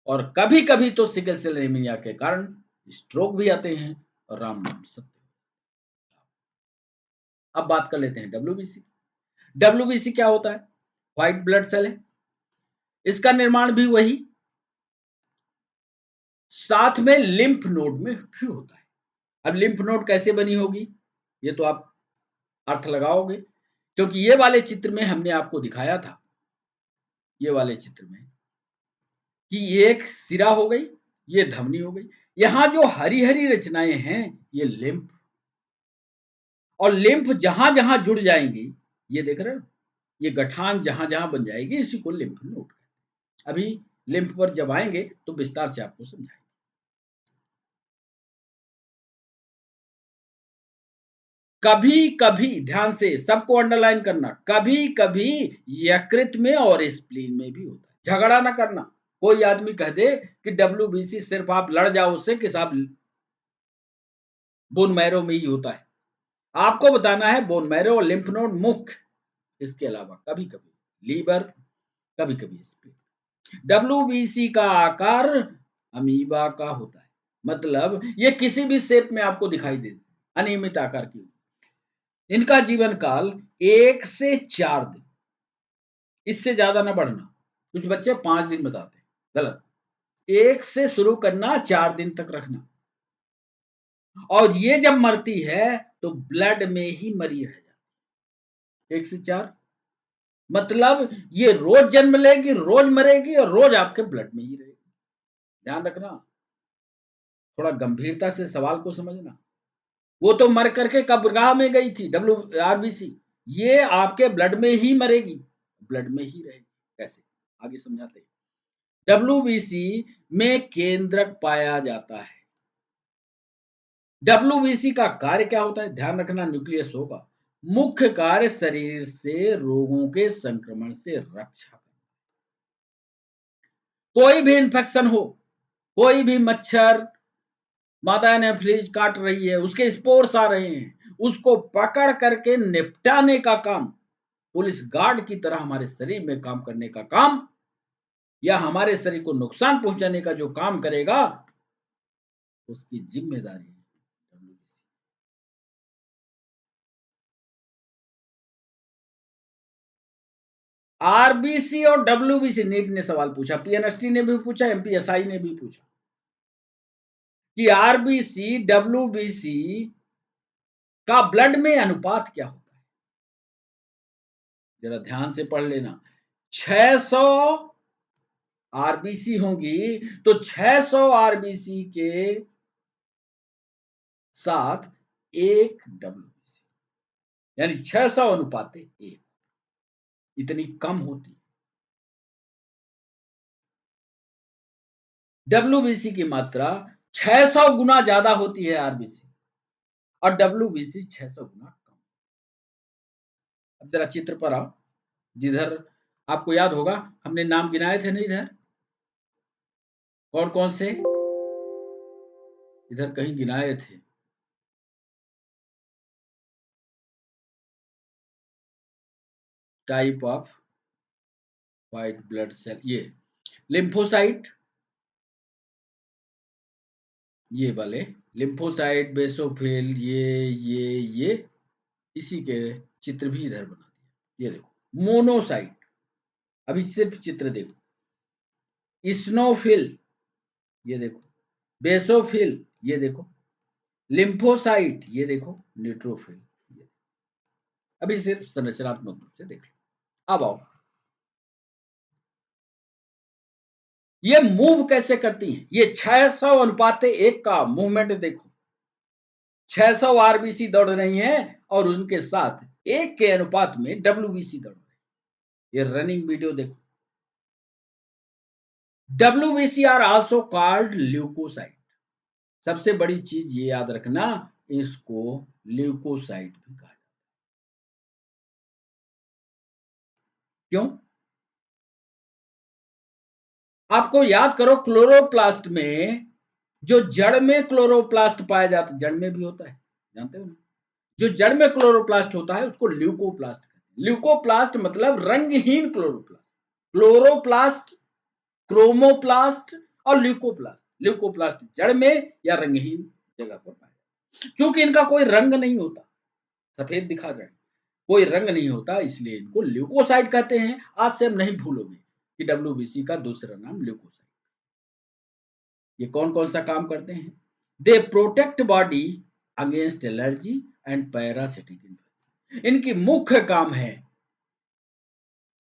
और कभी कभी तो सिकल सेल एनीमिया के कारण स्ट्रोक भी आते हैं और राम नाम सत्य। अब बात कर लेते हैं डब्ल्यूबीसी। डब्ल्यूबीसी क्या होता है? व्हाइट ब्लड सेल है, इसका निर्माण भी वही, साथ में लिम्फ नोड में भी होता है। अब लिम्फ नोड कैसे बनी होगी ये तो आप अर्थ लगाओगे, क्योंकि ये वाले चित्र में हमने आपको दिखाया था, ये वाले चित्र में कि ये एक सिरा हो गई, ये धमनी हो गई, यहां जो हरी हरी रचनाएं हैं ये लिम्फ, और लिम्फ जहां जहां जुड़ जाएंगी, ये देख रहे हो, ये गठान जहां जहां बन जाएगी इसी को लिम्फ नोड कहते हैं। अभी लिम्फ पर जब आएंगे तो विस्तार से आपको समझाएंगे। कभी कभी ध्यान से सबको अंडरलाइन करना, कभी कभी यकृत में और स्प्लीन में भी होता है। झगड़ा ना करना, कोई आदमी कह दे कि डब्ल्यूबीसी सिर्फ आप लड़ जाओ उससे कि साहब बोन मैरो में ही होता है, आपको बताना है बोन मैरो और लिम्फ नोड मुख्य, इसके अलावा कभी कभी लीवर, कभी कभी स्प्लीन। डब्ल्यूबीसी का आकार अमीबा का होता है, मतलब ये किसी भी शेप में आपको दिखाई दे, अनियमित आकार की। इनका जीवन काल 1 से 4 दिन, इससे ज्यादा ना बढ़ना। कुछ बच्चे 5 दिन बताते हैं, गलत। 1 से शुरू करना, 4 दिन तक रखना। और ये जब मरती है तो ब्लड में ही मरी रह जाती है। 1 से 4 मतलब ये रोज जन्म लेगी, रोज मरेगी और रोज आपके ब्लड में ही रहेगी। ध्यान रखना, थोड़ा गंभीरता से सवाल को समझना। वो तो मर करके कब्रगाह में गई थी डब्ल्यू आरबीसी, ये आपके ब्लड में ही मरेगी, ब्लड में ही रहेगी। कैसे, आगे समझाते हैं। डब्ल्यूबीसी में केंद्रक पाया जाता है। डब्ल्यूबीसी का कार्य क्या होता है? ध्यान रखना, न्यूक्लियस होगा। मुख्य कार्य शरीर से रोगों के संक्रमण से रक्षा करना। कोई भी इंफेक्शन हो, कोई भी मच्छर, माता एनाफिलीज काट रही है, उसके स्पोर्स आ रहे हैं, उसको पकड़ करके निपटाने का काम, पुलिस गार्ड की तरह हमारे शरीर में काम करने का काम, या हमारे शरीर को नुकसान पहुंचाने का जो काम करेगा उसकी जिम्मेदारी है डब्ल्यूबीसी। आरबीसी और डब्ल्यूबीसी, नीट ने सवाल पूछा, पीएनएसटी ने भी पूछा, एमपीएसआई ने भी पूछा कि आरबीसी डब्ल्यूबीसी का ब्लड में अनुपात क्या होता है। जरा ध्यान से पढ़ लेना। 600 आरबीसी होंगी तो 600 आरबीसी के साथ एक डब्ल्यूबीसी, यानी 600:1, इतनी कम होती। डब्ल्यूबीसी की मात्रा 600 गुना ज्यादा होती है आरबीसी, और डब्ल्यूबीसी 600 गुना कम। अब जरा चित्र पर आओ, जिधर आपको याद होगा हमने नाम गिनाए थे ना, इधर कौन कौन से, इधर कहीं गिनाए थे। Type of white blood cell, ये लिम्फोसाइट, ये वाले लिम्फोसाइट, बेसोफिल, ये इसी के चित्र भी इधर बना दिया। ये देखो मोनोसाइट, अभी सिर्फ चित्र देखो। इस्नोफिल, ये देखो। बेसोफिल, ये देखो। लिम्फोसाइट, ये देखो। न्यूट्रोफिल, ये। अभी सिर्फ संरचनात्मक रूप से देख लो। अब आओ, ये मूव कैसे करती हैं? ये 600:1 का मूवमेंट देखो, 600 आरबीसी दौड़ रही हैं और उनके साथ 1 के अनुपात में डब्ल्यूबीसी दौड़ रही है। ये रनिंग वीडियो देखो। WBC are also called leukocyte. सबसे बड़ी चीज ये याद रखना, इसको ल्यूकोसाइट भी कहा जाता है। क्यों? आपको याद करो, क्लोरोप्लास्ट में जो जड़ में क्लोरोप्लास्ट पाया जाता है, जड़ में भी होता है, जानते हो ना? जो जड़ में क्लोरोप्लास्ट होता है उसको ल्यूकोप्लास्ट कहते हैं। ल्यूकोप्लास्ट मतलब रंगहीन क्लोरोप्लास्ट। क्लोरोप्लास्ट, क्रोमोप्लास्ट और ल्यूकोप्लास्ट। ल्यूकोप्लास्ट जड़ में या रंगहीन जगह पर पाया जाता है। क्योंकि इनका कोई रंग नहीं होता, सफेद दिखा जाए, कोई रंग नहीं होता, इसलिए इनको ल्यूकोसाइट कहते हैं। आज से हम नहीं भूलोगे कि डब्ल्यूबीसी का दूसरा नाम ल्यूकोसाइट। ये कौन कौन सा काम करते हैं? They protect body against allergy and parasitic infection. इनकी मुख्य काम है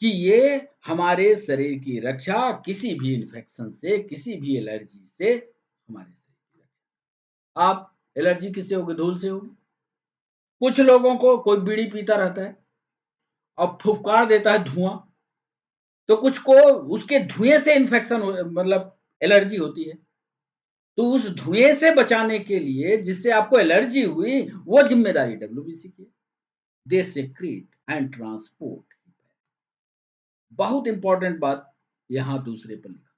कि ये हमारे शरीर की रक्षा, किसी भी इन्फेक्शन से, किसी भी एलर्जी से हमारे शरीर की रक्षा। आप एलर्जी किससे होगी? धूल से होगी। कुछ लोगों को, कोई बीड़ी पीता रहता है और फुफकार देता है धुआं, तो कुछ को उसके धुएं से इन्फेक्शन मतलब एलर्जी होती है। तो उस धुएं से बचाने के लिए, जिससे आपको एलर्जी हुई, वो जिम्मेदारी डब्ल्यूबीसी की। दे सेक्रेट एंड ट्रांसपोर्ट। बहुत इंपॉर्टेंट बात यहां दूसरे पर लिखा,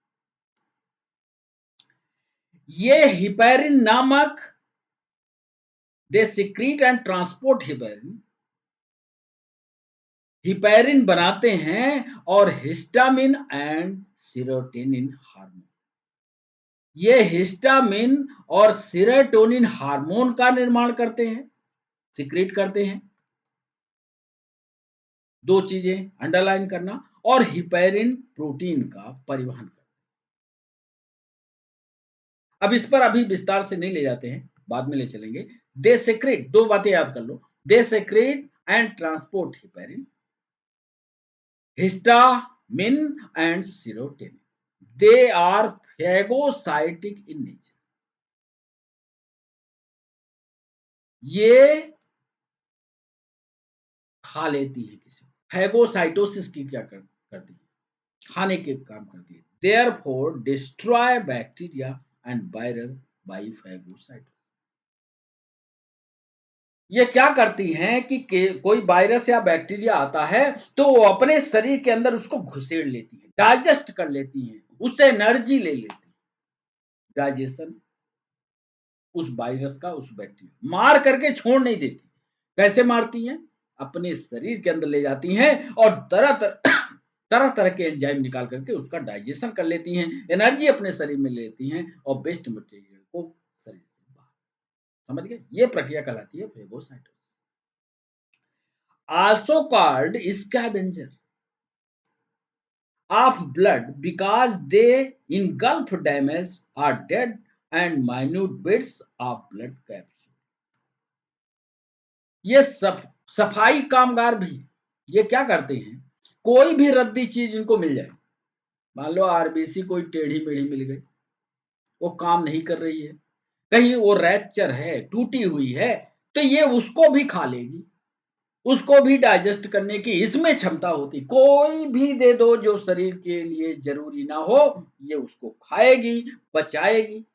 ये हिपैरिन नामक, they secrete and transport heparin, heparin बनाते हैं और हिस्टामिन एंड सीरोटोनिन हार्मोन। ये हिस्टामिन और सीरोटोनिन हार्मोन का निर्माण करते हैं, सिक्रीट करते हैं। दो चीजें अंडरलाइन करना, और हिपैरिन प्रोटीन का परिवहन करते हैं। अब इस पर अभी विस्तार से नहीं ले जाते हैं, बाद में ले चलेंगे। दे सेक्रेट, दो बातें याद कर लो, they secrete and transport heparin, histamine and serotonin. They are phagocytic in nature. ये खा लेती है किसी को। फैगोसाइटोसिस की क्या करती है? खाने के काम करती है। Therefore destroy bacteria and virus by phagocytosis. ये क्या करती हैं कि कोई वायरस या बैक्टीरिया आता है तो वो अपने शरीर के अंदर उसको घुसेड़ लेती है, डाइजेस्ट कर लेती हैं, उससे एनर्जी ले लेती है। डाइजेशन उस वायरस का, उस बैक्टीरिया मार करके छोड़ नहीं देती। कैसे मारती हैं? अपने शरीर के अंदर ले जाती हैं और तरह तरह तरह तरह के एंजाइम निकाल करके उसका डाइजेशन कर लेती हैं, एनर्जी अपने शरीर में लेती हैं और वेस्ट मटेरियल को शरीर से बाहर। समझ गए? ये प्रक्रिया कहलाती है phagocytosis. Also called scavenger of blood because they engulf damaged or dead and minute bits of blood capsule। ये सफाई कामगार भी ये क्या करते हैं? कोई भी रद्दी चीज इनको मिल जाए, मान लो आरबीसी कोई टेढ़ी मेढ़ी मिल गई, वो काम नहीं कर रही है, कहीं वो रैप्चर है, टूटी हुई है, तो ये उसको भी खा लेगी, उसको भी डाइजेस्ट करने की इसमें क्षमता होती। कोई भी दे दो जो शरीर के लिए जरूरी ना हो, ये उसको खाएगी, पचाएगी।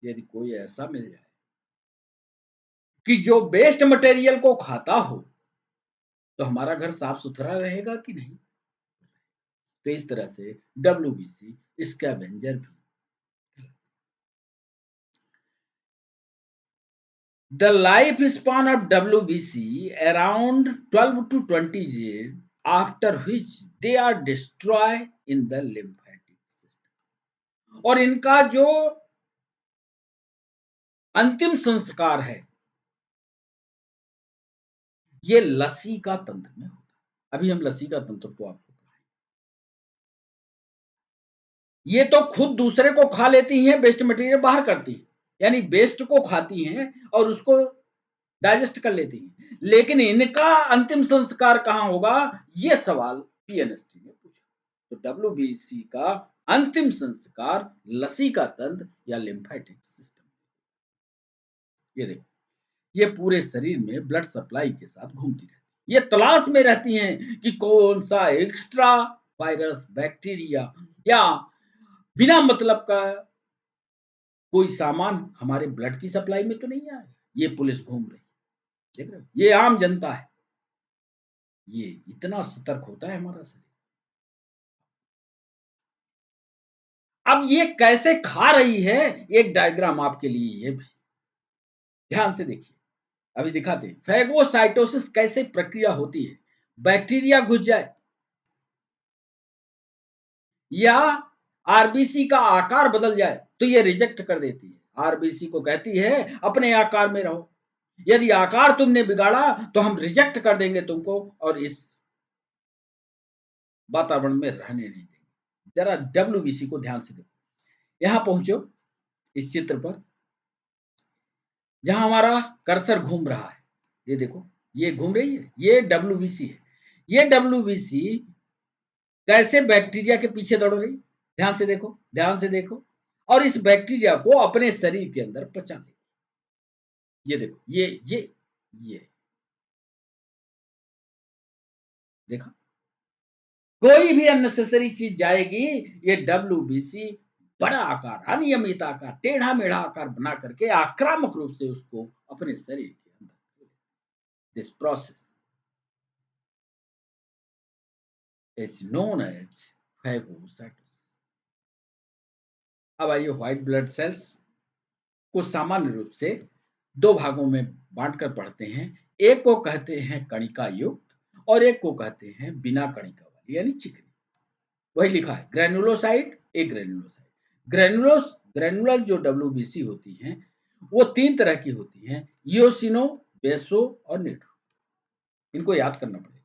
यदि कोई ऐसा मिल जाए कि जो वेस्ट मटेरियल को खाता हो, तो हमारा घर साफ सुथरा रहेगा कि नहीं? तो इस तरह से डब्ल्यूबीसी स्कैवेंजर भी। The lifespan of WBC around 12 to 20 years, after which they are destroyed in the lymphatic system। और इनका जो अंतिम संस्कार है, ये लसीका तंत्र में होता है। अभी हम लसीका तंत्र को आपको पढ़ाएंगे। ये तो खुद दूसरे को खा लेती हैं, वेस्ट मटेरियल बाहर करती हैं, यानी वेस्ट को खाती हैं और उसको डाइजेस्ट कर लेती हैं। लेकिन इनका अंतिम संस्कार कहां होगा, ये सवाल पीएनएसटी ने पूछा। तो डब्ल्यूबीसी का अंतिम संस्कार लसिका तंत्र या लिम्फेटिक सिस्टम। ये देखो, ये पूरे शरीर में ब्लड सप्लाई के साथ घूमती रहती है। ये तलाश में रहती हैं कि कौन सा एक्स्ट्रा वायरस, बैक्टीरिया या बिना मतलब का कोई सामान हमारे ब्लड की सप्लाई में तो नहीं आया। ये पुलिस घूम रही है, देख रहे हो? ये आम जनता है। ये इतना सतर्क होता है हमारा शरीर। अब ये कैसे खा रही है, एक डायग्राम आपके लिए ये भी ध्यान से देखिए। अभी दिखाते हैं फैगोसाइटोसिस कैसे प्रक्रिया होती है। बैक्टीरिया घुस जाए या आरबीसी का आकार बदल जाए तो ये रिजेक्ट कर देती है। आरबीसी को कहती है अपने आकार में रहो, यदि आकार तुमने बिगाड़ा तो हम रिजेक्ट कर देंगे तुमको और इस वातावरण में रहने नहीं देंगे। जरा डब्ल्यूबीसी को ध्यान से देखो, यहां पहुंचो इस चित्र पर जहां हमारा कर्सर घूम रहा है। ये देखो, ये घूम रही है, ये डब्ल्यूबीसी है। ये डब्ल्यूबीसी कैसे बैक्टीरिया के पीछे दौड़ रही, ध्यान से देखो, ध्यान से देखो, और इस बैक्टीरिया को अपने शरीर के अंदर पचा ले। ये देखो, ये देखा, कोई भी अननेसेसरी चीज जाएगी, ये डब्ल्यूबीसी बड़ा आकार, अनियमित आकार, टेढ़ा मेढ़ा आकार बना करके आक्रामक रूप से उसको अपने शरीर के अंदर। This process is known as phagocytosis. अब आइए व्हाइट ब्लड सेल्स को सामान्य रूप से दो भागों में बांटकर पढ़ते हैं। एक को कहते हैं कणिका युक्त और एक को कहते हैं बिना कणिका वाली यानी चिकनी। वही लिखा है ग्रेनुलोसाइट, एक ग्रेनुलोसाइट। ग्रेनुलर जो डब्ल्यूबीसी होती हैं वो तीन तरह की होती हैं, ईओसिनो, बेसो और न्यूट्रो। इनको याद करना पड़ेगा।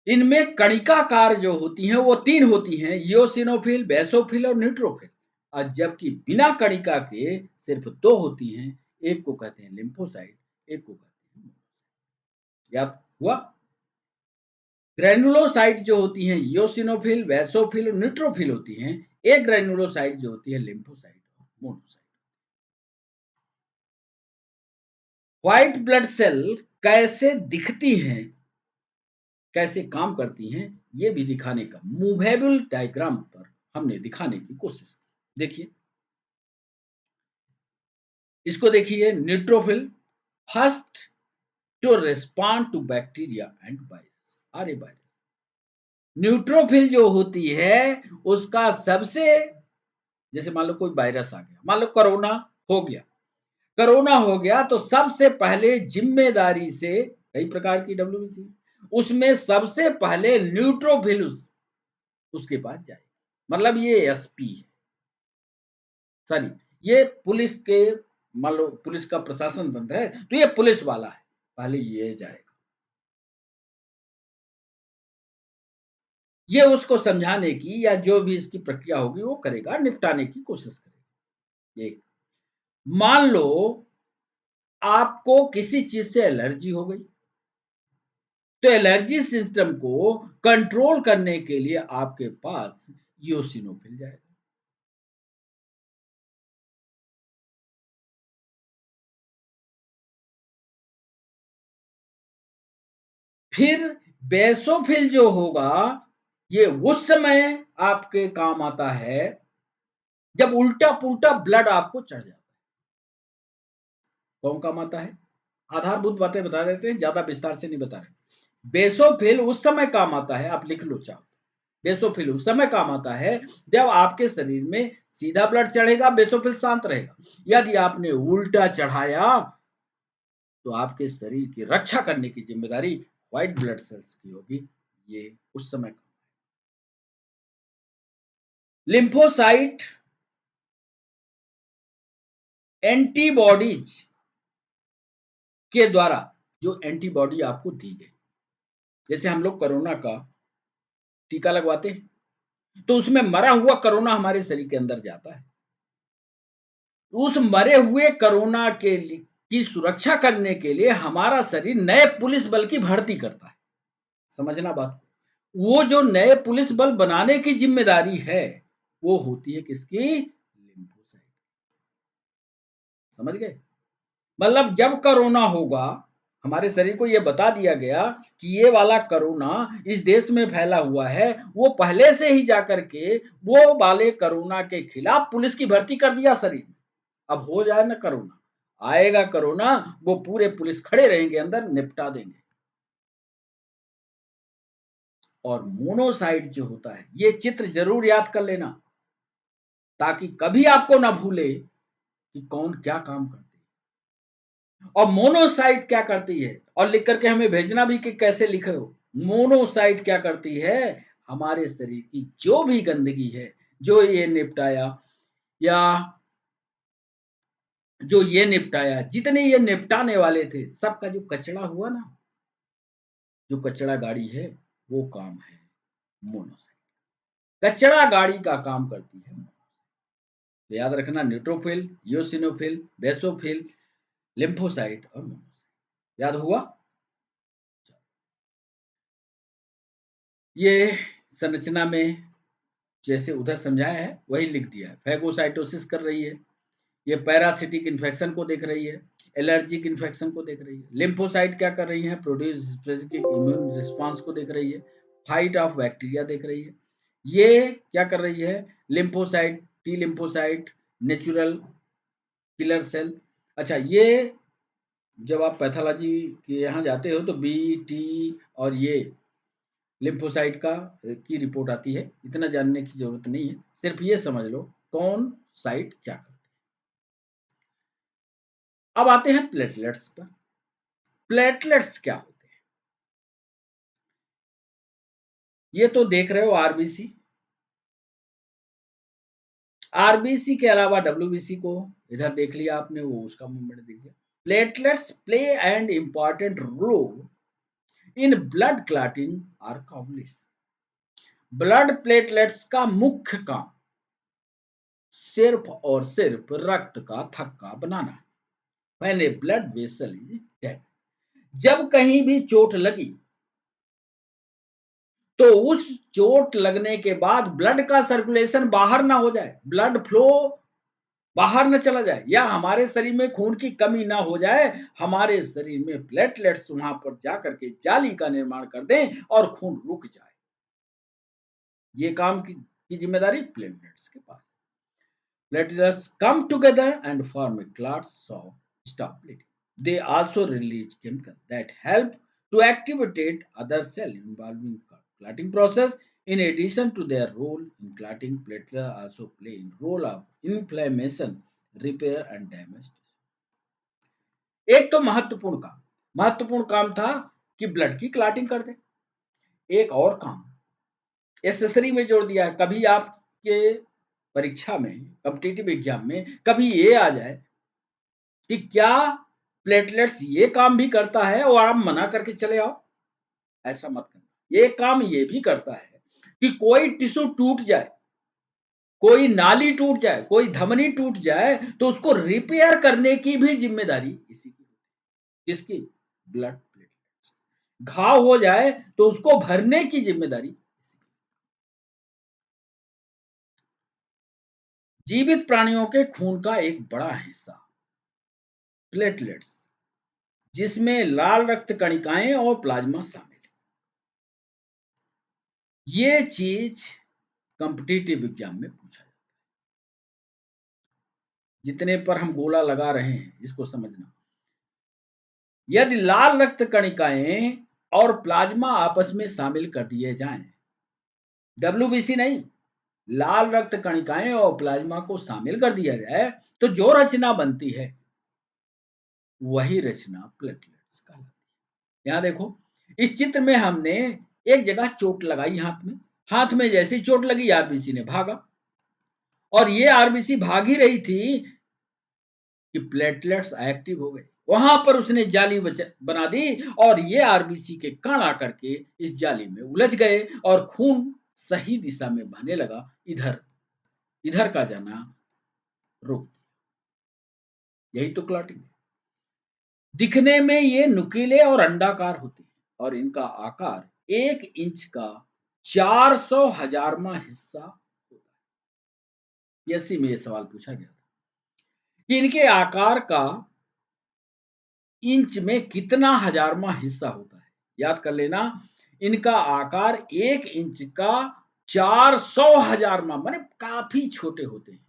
इनमें कणिकाकार जो होती हैं वो तीन होती हैं, ईओसिनोफिल, बेसोफिल और न्यूट्रोफिल। और जबकि बिना कणिका के सिर्फ दो होती हैं, एक को कहते हैं लिम्फोसाइट, एक को कहते हैं मोनोसाइट। याद हुआ? ग्रेनुलोसाइट जो होती हैं ईओसिनोफिल, बेसोफिल और न्यूट्रोफिल होती हैं। एक ग्रेनुलोसाइट जो होती है लिम्फोसाइट और मोनोसाइट। व्हाइट ब्लड सेल कैसे दिखती हैं, कैसे काम करती हैं, ये भी दिखाने का मूवेबल डायग्राम पर हमने दिखाने की कोशिश की। देखिए, इसको देखिए, neutrophil first to respond to bacteria and virus. अरे वायरस, न्यूट्रोफिल जो होती है उसका सबसे, जैसे मान लो कोई वायरस आ गया, मान लो कोरोना हो गया, कोरोना हो गया तो सबसे पहले जिम्मेदारी से कई प्रकार की डब्ल्यूबीसी, उसमें सबसे पहले न्यूट्रोफिल उसके पास जाए। मतलब ये एसपी है, सॉरी, ये पुलिस के, मान लो पुलिस का प्रशासन तंत्र है तो ये पुलिस वाला है, पहले ये जाएगा। ये उसको समझाने की या जो भी इसकी प्रक्रिया होगी वो करेगा, निपटाने की कोशिश करेगा। एक, मान लो आपको किसी चीज से एलर्जी हो गई तो एलर्जी सिस्टम को कंट्रोल करने के लिए आपके पास ईओसिनोफिल जाएगा। फिर बेसोफिल जो होगा ये उस समय आपके काम आता है जब उल्टा पुल्टा ब्लड आपको चढ़ जाता है। कौन काम आता है? आधारभूत बातें बता देते हैं, ज्यादा विस्तार से नहीं बता रहे। बेसोफिल उस समय काम आता है, आप लिख लो चाहो, बेसोफिल उस समय काम आता है जब आपके शरीर में सीधा ब्लड चढ़ेगा, बेसोफिल शांत रहेगा। यदि आपने उल्टा चढ़ाया तो आपके शरीर की रक्षा करने की जिम्मेदारी व्हाइट ब्लड सेल्स की होगी। ये उस समय लिम्फोसाइट एंटीबॉडीज के द्वारा जो एंटीबॉडी आपको दी गई, जैसे हम लोग कोरोना का टीका लगवाते हैं तो उसमें मरा हुआ कोरोना हमारे शरीर के अंदर जाता है। उस मरे हुए कोरोना के लिए की सुरक्षा करने के लिए हमारा शरीर नए पुलिस बल की भर्ती करता है। समझना बात को। वो जो नए पुलिस बल बनाने की जिम्मेदारी है वो होती है किसकी? लिम्फोसाइट। समझ गए? मतलब जब कोरोना होगा, हमारे शरीर को यह बता दिया गया कि ये वाला कोरोना इस देश में फैला हुआ है, वो पहले से ही जाकर के वो वाले कोरोना के खिलाफ पुलिस की भर्ती कर दिया शरीर में। अब हो जाए ना कोरोना, आएगा कोरोना, वो पूरे पुलिस खड़े रहेंगे अंदर, निपटा देंगे। और मोनोसाइट जो होता है, ये चित्र जरूर याद कर लेना, ताकि कभी आपको ना भूले कि कौन क्या काम करते हैं। और मोनोसाइट क्या करती है, और लिख करके हमें भेजना भी कि कैसे लिखे हो। मोनोसाइट क्या करती है, हमारे शरीर की जो भी गंदगी है, जो ये निपटाया या जितने ये निपटाने वाले थे, सबका जो कचरा हुआ ना, जो कचरा गाड़ी है, वो काम है मोनोसाइट। कचरा गाड़ी का काम करती है। तो याद रखना, न्यूट्रोफिल, यूसिनोफिल, बेसोफिल, लिम्फोसाइट और मोनोसाइट। याद हुआ? ये संरचना में जैसे उधर समझाया है वही लिख दिया है। फैगोसाइटोसिस कर रही है, ये पैरासिटिक इन्फेक्शन को देख रही है, एलर्जिक इन्फेक्शन को देख रही है। लिम्फोसाइट क्या कर रही है, प्रोड्यूस स्पेसिफिक इम्यून रिस्पांस को देख रही है, फाइट ऑफ बैक्टीरिया देख रही है। ये क्या कर रही है, lymphocyte, T lymphocyte, natural killer cell. अच्छा, ये जब आप पैथोलॉजी के यहाँ जाते हो तो बी टी और ये लिम्फोसाइट का की रिपोर्ट आती है, इतना जानने की जरूरत नहीं है, सिर्फ ये समझ लो कौन साइट क्या करती है। अब आते हैं प्लेटलेट्स पर। प्लेटलेट्स क्या होते हैं? ये तो देख रहे हो आरबीसी, आरबीसी के अलावा डब्ल्यूबीसी को इधर देख लिया आपने, वो उसका मूवमेंट देख लिया। Platelets play an important role in blood clotting और कोagulation। ब्लड प्लेटलेट्स का मुख्य काम सिर्फ और सिर्फ रक्त का थक्का बनाना है। When a blood vessel is dead, जब कहीं भी चोट लगी तो उस चोट लगने के बाद ब्लड का सर्कुलेशन बाहर ना हो जाए, ब्लड फ्लो बाहर न चला जाए, या हमारे शरीर में खून की कमी ना हो जाए, हमारे शरीर में प्लेटलेट्स वहां पर जाकर के जाली का निर्माण कर दें और खून रुक जाए। ये काम की जिम्मेदारी प्लेटलेट्स के पास। Platelets come together and form a clot so stop bleeding. They also release chemicals that help to activate other cells involving clotting process. In addition to their role in clotting, platelets also play a role of inflammation, repair and damage. एक तो महत्वपूर्ण काम था कि ब्लड की क्लॉटिंग कर दे। एक और काम एसेसरी में जोड़ दिया है। कभी आपके परीक्षा में, कॉम्पिटिटिव एग्जाम में कभी ये आ जाए कि क्या प्लेटलेट्स ये काम भी करता है और आप मना करके चले आओ, ऐसा मत करना। ये काम ये भी करता है कि कोई टिश्यू टूट जाए, कोई नाली टूट जाए, कोई धमनी टूट जाए, तो उसको रिपेयर करने की भी जिम्मेदारी इसी की होती है। किसकी? Blood platelets. घाव हो जाए तो उसको भरने की जिम्मेदारी इसी की। जीवित प्राणियों के खून का एक बड़ा हिस्सा प्लेटलेट्स, जिसमें लाल रक्त कणिकाएं और प्लाज्मा शामिल है। ये चीज कॉम्पिटिटिव एग्जाम में पूछा जाता है। जितने पर हम गोला लगा रहे हैं इसको समझना। यदि लाल रक्त कणिकाएं और प्लाज्मा आपस में शामिल कर दिए जाएं, डब्ल्यूबीसी नहीं, लाल रक्त कणिकाएं और प्लाज्मा को शामिल कर दिया जाए, तो जो रचना बनती है वही रचना प्लेटलेट्स कहलाती है। यहां देखो, इस चित्र में हमने एक जगह चोट लगाई हाथ में, हाथ में जैसी चोट लगी आरबीसी ने भागा, और ये आरबीसी भाग ही रही थी कि प्लेटलेट्स एक्टिव हो गए। वहां पर उसने जाली बना दी और ये आरबीसी के कण आकर के इस जाली में उलझ गए और खून सही दिशा में बहने लगा, इधर इधर का जाना रुक गया। यही तो क्लॉटिंग है। दिखने में ये नुकीले और अंडाकार होते हैं और इनका आकार 1 इंच का 400,000वां हिस्सा होता है। पीएससी में ये सवाल पूछा गया था कि इनके आकार का इंच में कितना हजारवां हिस्सा होता है। याद कर लेना, इनका आकार 1 इंच का 400,000वां, माने काफी छोटे होते हैं।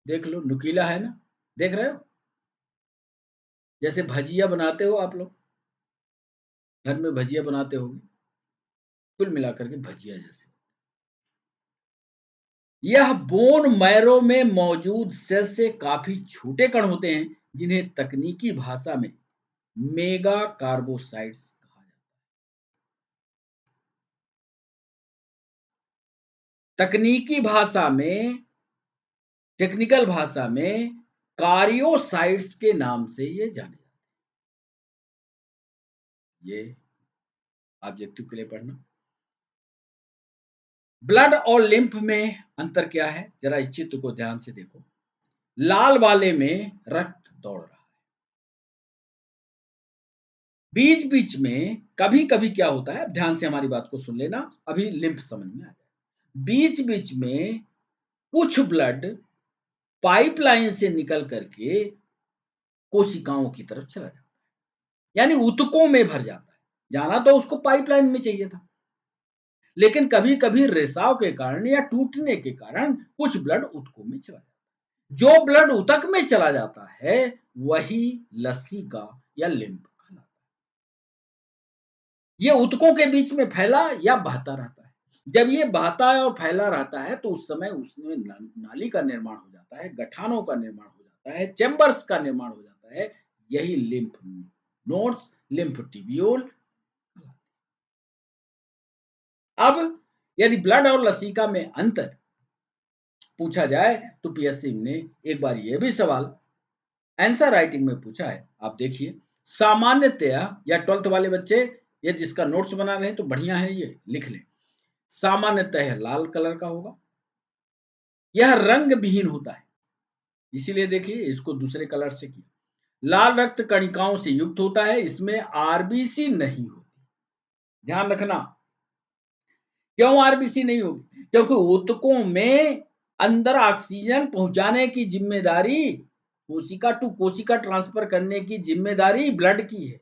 देख लो, नुकीला है ना, देख रहे हो, जैसे भजिया बनाते हो आप लोग, घर में भजिया बनाते होगे, कुल मिलाकर के भजिया जैसे। यह बोन मैरो में मौजूद सेल से काफी छोटे कण होते हैं, जिन्हें तकनीकी भाषा में मेगा कार्बोसाइट्स कहा जाता है। तकनीकी भाषा में, टेक्निकल भाषा में कार्योसाइट्स के नाम से ये जाने जाते हैं। ये ऑब्जेक्टिव के लिए पढ़ना। ब्लड और लिम्फ में अंतर क्या है, जरा इस चित्र को ध्यान से देखो। लाल वाले में रक्त दौड़ रहा है, बीच बीच में कभी कभी क्या होता है, ध्यान से हमारी बात को सुन लेना, अभी लिम्फ समझ में आ जाए। बीच बीच में कुछ ब्लड पाइपलाइन से निकल करके कोशिकाओं की तरफ चला जाता है, यानी ऊतकों में भर जाता है। जाना तो उसको पाइपलाइन में चाहिए था, लेकिन कभी कभी रिसाव के कारण या टूटने के कारण कुछ ब्लड ऊतकों में चला जाता है। जो ब्लड ऊतक में चला जाता है वही लसीका या लिम्फ कहलाता है। ये ऊतकों के बीच में फैला या बहता रहता है। जब ये बहता है और फैला रहता है तो उस समय उसमें नाली का निर्माण हो जाता है, गठानों का निर्माण हो जाता है, चैम्बर्स का निर्माण हो जाता है। यही लिम्फ नोड्स, लिम्फ टिब्यूल। अब यदि ब्लड और लसीका में अंतर पूछा जाए तो पीएससी ने एक बार यह भी सवाल आंसर राइटिंग में पूछा है। आप देखिए, सामान्यतया, या 12th वाले बच्चे ये जिसका नोट्स बना रहे हैं तो बढ़िया है, ये लिख लें। सामान्यतः लाल कलर का होगा, यह रंग विहीन होता है, इसीलिए देखिए इसको दूसरे कलर से किया। लाल रक्त कणिकाओं से युक्त होता है, इसमें आरबीसी नहीं होती। ध्यान रखना, क्यों आरबीसी नहीं होगी, क्योंकि ऊतकों में अंदर ऑक्सीजन पहुंचाने की जिम्मेदारी, कोशिका टू कोशिका ट्रांसफर करने की जिम्मेदारी ब्लड की है।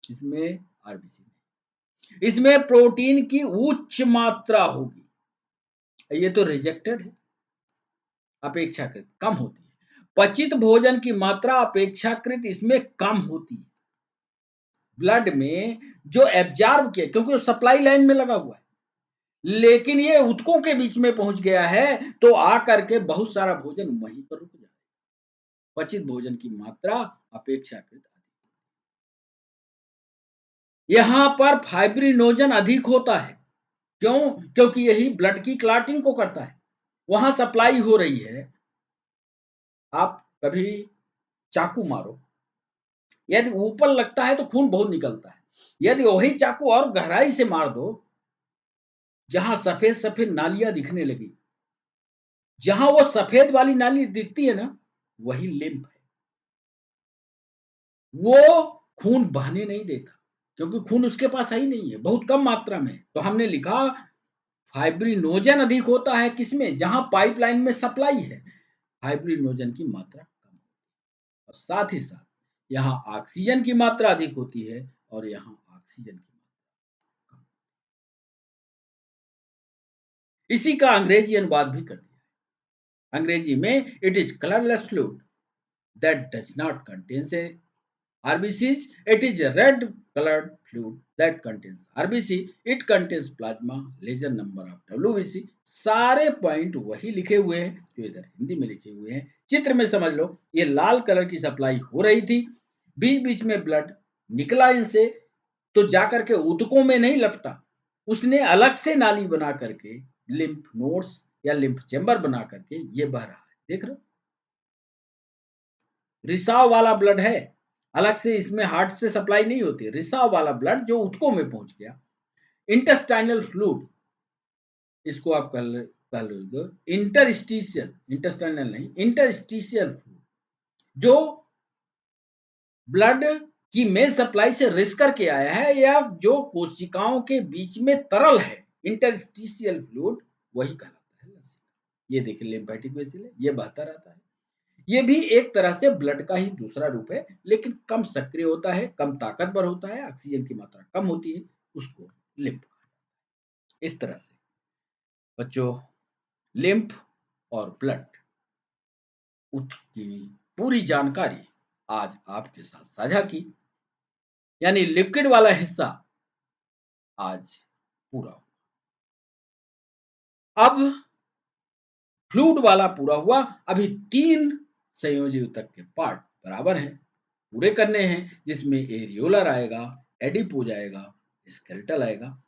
इसमें आरबीसी नहीं, इसमें प्रोटीन की उच्च मात्रा होगी, ये तो रिजेक्टेड है, अपेक्षाकृत कम होती है। पचित भोजन की मात्रा अपेक्षाकृत इसमें कम होती है। ब्लड में जो एब्जॉर्ब किया, क्योंकि वो सप्लाई लाइन में लगा हुआ है, लेकिन ये ऊतकों के बीच में पहुंच गया है तो आकर के बहुत सारा भोजन वहीं पर रुक जाए। पचित भोजन की मात्रा अपेक्षाकृत अधिक, यहां पर फाइब्रिनोजन अधिक होता है। क्यों? क्योंकि यही ब्लड की क्लॉटिंग को करता है, वहां सप्लाई हो रही है। आप कभी चाकू मारो, यदि ऊपर लगता है तो खून बहुत निकलता है, यदि वही चाकू और गहराई से मार दो, जहां सफेद सफेद नालियां दिखने लगी, जहां वो सफेद वाली नाली दिखती है ना, वही लिम्फ है। वो खून बहने नहीं देता, क्योंकि खून उसके पास है ही नहीं है, बहुत कम मात्रा में। तो हमने लिखा फाइब्रिनोजन अधिक होता है किसमें, जहां पाइपलाइन में सप्लाई है, फाइब्रिनोजन की मात्रा कम, और साथ ही साथ यहाँ ऑक्सीजन की मात्रा अधिक होती है और यहाँ ऑक्सीजन की मात्रा कम। इसी का अंग्रेजी अनुवाद भी कर दिया है। अंग्रेजी में it is colourless fluid that does not contain a RBCs. It is a red colored fluid that contains RBC. It contains plasma, larger number of WBC. सारे पॉइंट वही लिखे हुए हैं जो इधर हिंदी में लिखे हुए हैं। चित्र में समझ लो, ये लाल कलर की सप्लाई हो रही थी, बीच बीच में ब्लड निकला इनसे, तो जाकर के ऊतकों में नहीं लपटा, उसने अलग से नाली बना करके लिम्फ नोड्स या लिम्फ चेम्बर बना करके ये बह रहा है। देख रहे हो, रिसाव वाला ब्लड है, अलग से इसमें हार्ट से सप्लाई नहीं होती। रिसाव वाला ब्लड जो ऊतकों में पहुंच गया। इंटेस्टाइनल फ्लूइड, इसको आप कह लो इंटरस्टिशियल, इंटेस्टाइनल नहीं, इंटरस्टिशियल फ्लूइड, जो ब्लड की मेन सप्लाई से रिस करके आया है, या जो कोशिकाओं के बीच में तरल है, इंटरस्टिशियल फ्लूइड वही कहलाता है लसीका। ये देखिए लिम्फेटिक वेसिल है, ये बहता रहता है। ये भी एक तरह से ब्लड का ही दूसरा रूप है, लेकिन कम सक्रिय होता है, कम ताकतवर होता है, ऑक्सीजन की मात्रा कम होती है, उसको लिम्फ कहा जाता है। इस तरह से बच्चों लिम्फ और ब्लड की पूरी जानकारी आज आपके साथ साझा की, यानी लिक्विड वाला हिस्सा आज पूरा हुआ। अब फ्लूइड वाला पूरा हुआ। अभी 3 संयोजी ऊतक के पार्ट बराबर हैं, पूरे करने हैं, जिसमें एरियोलर आएगा, एडिपोज आएगा, स्केलेटल आएगा।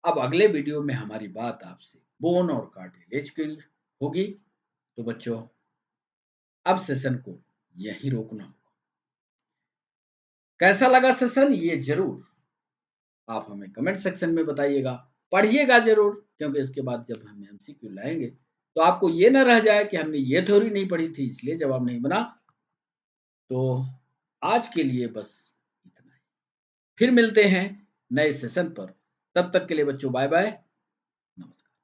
अब अगले वीडियो में हमारी बात आपसे बोन और कार्टिलेज की होगी। तो बच्चों अब सेशन को यहीं रोकना होगा। कैसा लगा सेशन ये जरूर आप हमें कमेंट सेक्शन में बताइएगा। पढ़िएगा जरूर, क्योंकि इसके बाद जब हम एमसीक्यू लाएंगे तो आपको ये ना रह जाए कि हमने ये थ्योरी नहीं पढ़ी थी इसलिए जवाब नहीं बना। तो आज के लिए बस इतना ही। फिर मिलते हैं नए सेशन पर। तब तक के लिए बच्चों बाय बाय, नमस्कार।